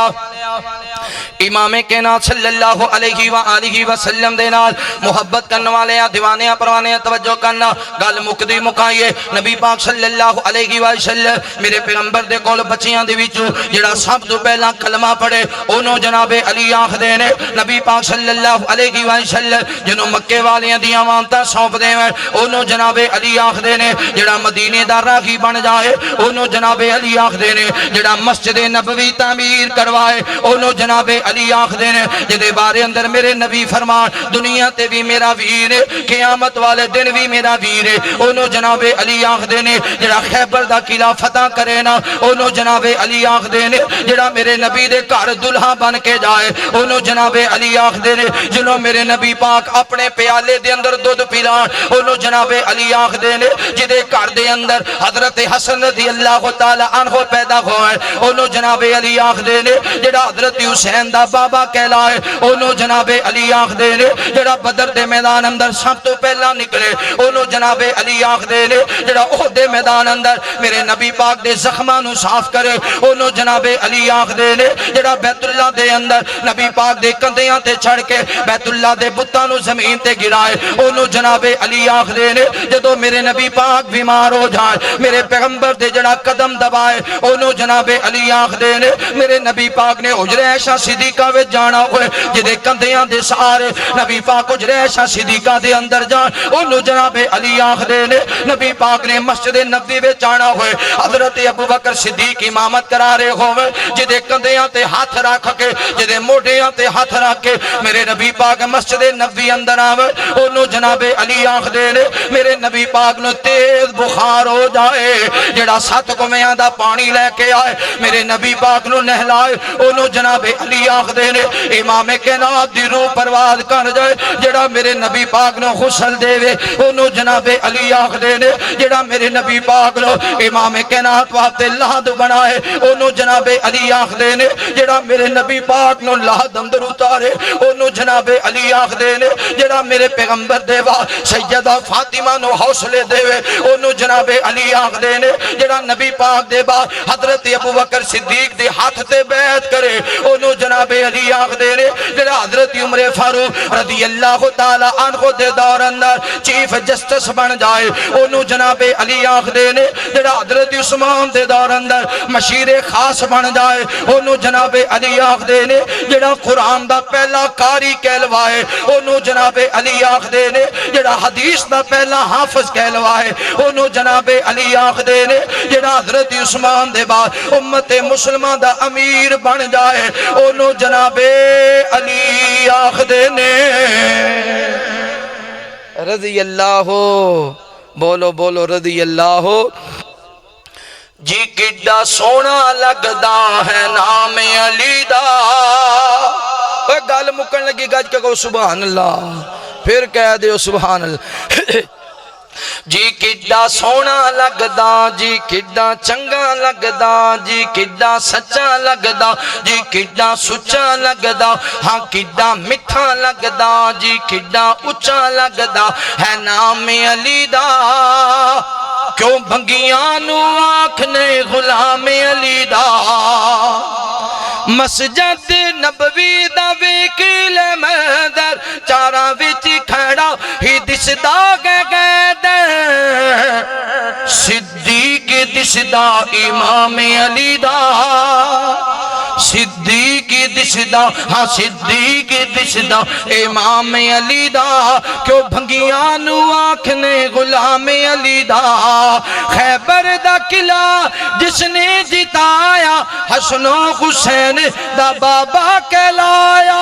Speaker 3: امام کائنات صلی اللہ علیہ وآلہ وسلم دے نال محبت کرنے والے دیوانے پروانے توجہ کرنا گل مکدی مکائیے نبی پاک صلی اللہ علیہ وسلم میرے پیغمبر دے کول بچیاں دے وچوں جڑا سب تو پہلا کلمہ پڑھے انہوں جناب علی آکھدے نے نبی پاک صلی اللہ علیہ وسلم جنوں مکے والیاں دیاں امانتاں سونپ دے انہوں جناب علی آکھدے نے جڑا مدینے دا راہی بن جائے انہوں جناب علی آکھدے نے جڑا مسجد نبوی تعمیر کروائے انہوں جناب علی آکھدے نے جدے بارے اندر میرے نبی فرمان دنیا تے بھی میرا ویر ہے قیامت والے دن بھی میرا ویر ہے انہوں جناب علی آکھدے نے جڑا خیبر دا قلعہ فتح کرے نا انہوں جناب علی آکھدے نے جڑا میرے نبی دے گھر دلہا بن کے جائے انہوں جناب علی آکھدے نے جنہوں میرے نبی پاک اپنے پیالے دے اندر دودھ پلان انہوں جناب علی آکھدے نے جدے گھر دے اندر حضرت حسن رضی اللہ تعالی عنہ پیدا ہوئے انہوں جناب علی آکھدے نے جڑا حضرت حسین دا بابا کہلائے انہوں جناب علی آکھدے نے جڑا بدر دے میدان اندر سب تو پہلا نکلے انہوں جناب علی آکھدے نے جڑا احد دے میدان اندر میرے نبی پاک دے زخماں نو صاف کرے انہوں جناب علی آکھدے نے جڑا بیت اللہ دے اندر نبی پاک دے کندیاں تے چڑھ کے بیت اللہ دے بتاں نو زمین تے گرائے انہوں جناب علی آکھدے نے جدوں میرے نبی پاک بیمار ہو جائے میرے پیغمبر دے جڑا قدم دبائے انہوں جناب علی آکھدے نے میرے نبی پاک نے حجرہ عائشہ صدیقہ صدیقہ وچ جانا ہوئے جدے کندیاں دے سارے نبی پاک جریشہ صدیقہ دے اندر جان انہوں جناب علی آخدے نے نبی پاک نے مسجد نبوی وچ جانا ہوئے حضرت ابو بکر صدیق امامت کرا رہے ہوئے جدے کندیاں تے ہاتھ رکھ کے جدے موڈیاں تے ہاتھ رکھ کے میرے نبی پاک مسجد نبوی اندر آوے انہوں جناب علی آخدے نے میرے نبی پاک نو تیز بخار ہو جائے جڑا 7 کمیاں دا پانی لے کے آئے میرے نبی پاک نو نہلائے انہوں جناب علی آخدے نے امام کائنات دی روح پرواز کر جائے جڑا میرے نبی پاک نو غسل دے وے انہوں جناب علی آخدے نے جڑا میرے نبی پاک نو امام کائنات واسطے لحد بنائے انہوں جناب علی آخدے نے جڑا میرے نبی پاک نو لحد اندر اتارے انہوں جناب علی آخدے نے جڑا میرے پیغمبر دے وا سیدہ فاطمہ نو حوصلے دے وے انہوں جناب علی آخدے نے جڑا نبی پاک دے با حضرت ابو بکر صدیق دے ہاتھ تے بیعت کرے انہوں جناب علی آخدے نے جڑا حضرت عمر فاروق رضی اللہ تعالی عنہ دے دور اندر چیف جسٹس بن جائے انہوں جناب علی آخدے نے جڑا حضرت عثمان دے دور اندر مشیر خاص بن جائے انہوں جناب علی آخدے نے جڑا قرآن دا پہلا قاری کہلوائے انہوں جناب علی آخدے نے جڑا حدیث دا پہلا حافظ کہلوائے انہوں جناب علی آخدے نے جڑا حضرت عثمان دے بعد امت مسلمان دا امیر بن جائے انہوں جناب علی آخدے نے رضی اللہ بولو بولو رضی اللہ جی کڈا سونا لگدا ہے نام علی دا گل مکن لگی گج کے کہو سبحان اللہ پھر کہہ دیو سبحان اللہ جی کڈا سونا لگدا جی کڈا چنگا لگدا جی کڈا سچا لگدا جی کڈا سچا لگدا ہاں کڈا میٹھا لگدا جی کڈا اچا لگدا ہے نام علی دا کیوں بھنگیاں نو آکھنے غلام علی دا مسجد نبوی دا ویکیل مدر چارا وچ کھڑا ہی دسدا گیدر صدیق دسدا امام علی دا صدیق دسدا ہاں صدیق دسدا امام علی دا کیوں بھنگیاں نو آکھنے غلام علی دا خیبر دا قلعہ جس نے جتایا حسن و حسین دا بابا کہلایا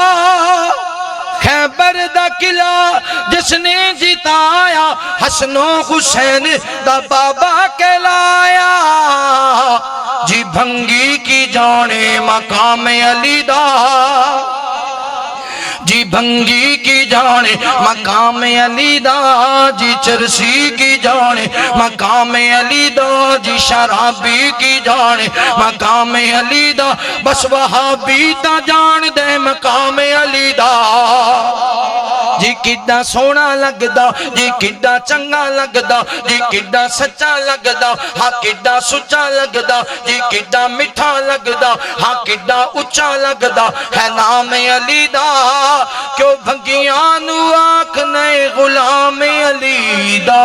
Speaker 3: خیبر دا قلعہ جس نے جتایا حسن و حسین دا بابا کہلایا جی بھنگی کی جانے مقام علی دا جی بھنگی کی جانے مقام علی دا جی چرسی کی جانے مقام علی دا جی شرابی کی جانے مقام علی دا بس وہابی تا جان دے مقام علی دا جی کڈا سونا لگدا جی کڈا چنگا لگدا جی کڈا سچا لگدا ہاں کڈا سچا لگدا جی کڈا میٹھا لگدا ہاں کڈا اچا لگدا ہے نام علی دا کیوں بھنگیاں نو آکھنے غلام علی دا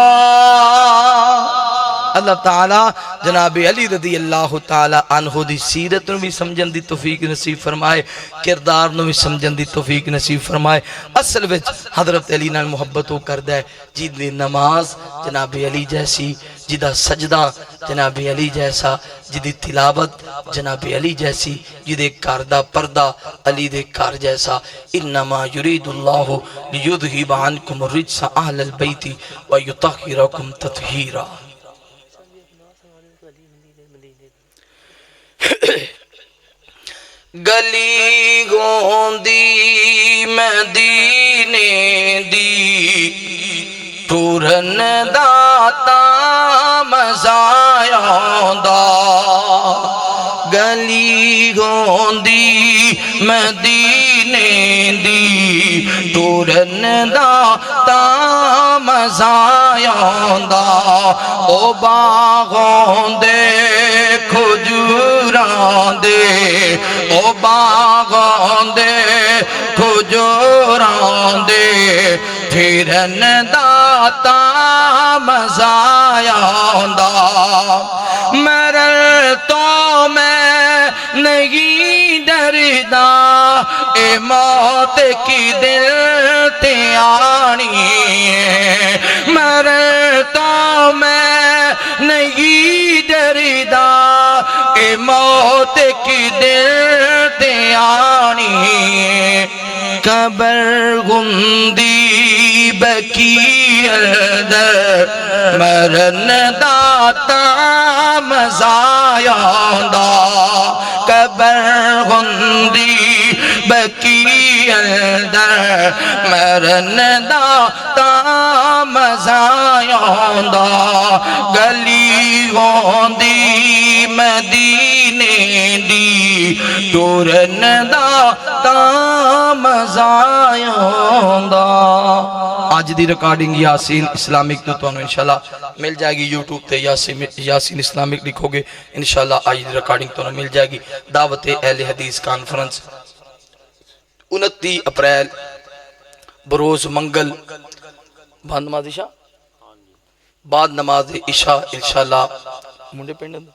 Speaker 3: اللہ تعالیٰ جناب علی رضی اللہ تعالیٰ عنہ دی سیرت نو بھی سمجھن دی توفیق نصیب فرمائے کردار نو بھی سمجھن دی توفیق نصیب فرمائے اصل وچ حضرت علی نال محبت ہو کر دے جن دی نماز جناب علی جیسی جدہ سجدہ جناب علی جیسا جدی تلاوت جناب علی جیسی جدے کاردہ پردہ علی دے کار جیسا انما یرید اللہ لیذہب عنکم الرجس اہل البیت ویطہرکم تطہیرا گلی گوندی مدینے دی ٹورن داتا مزایاں دا گلی گوندی مدینے دی ٹورن داتا مزایاں دا او باغوں دے کھجوراں دے او باغوں دے کھجوراں دے پھرن داتا مزایاں دا مرل تو میں نہیں ڈردا موت کی دل تے آنی مرتا میں نہیں ڈردا اے موت کی دل تے آنی قبر گندی بکی اندر مرن داتا مزایاں دا قبر گندی بکی اندر مرن داتا مزایاں دا گلی ہوندی مدینے دی ٹورن داتا مزایاں دا آج دی ریکارڈنگ یاسین اسلامک تو انہوں انشاءاللہ مل جائے گی یوٹیوب تے یاسین اسلامک لکھو گے انشاءاللہ آج دی ریکارڈنگ تو انہوں مل جائے گی دعوت اہل حدیث کانفرنس 29 اپریل بروز منگل بعد نماز عشاء انشاءاللہ منڈے پینڈن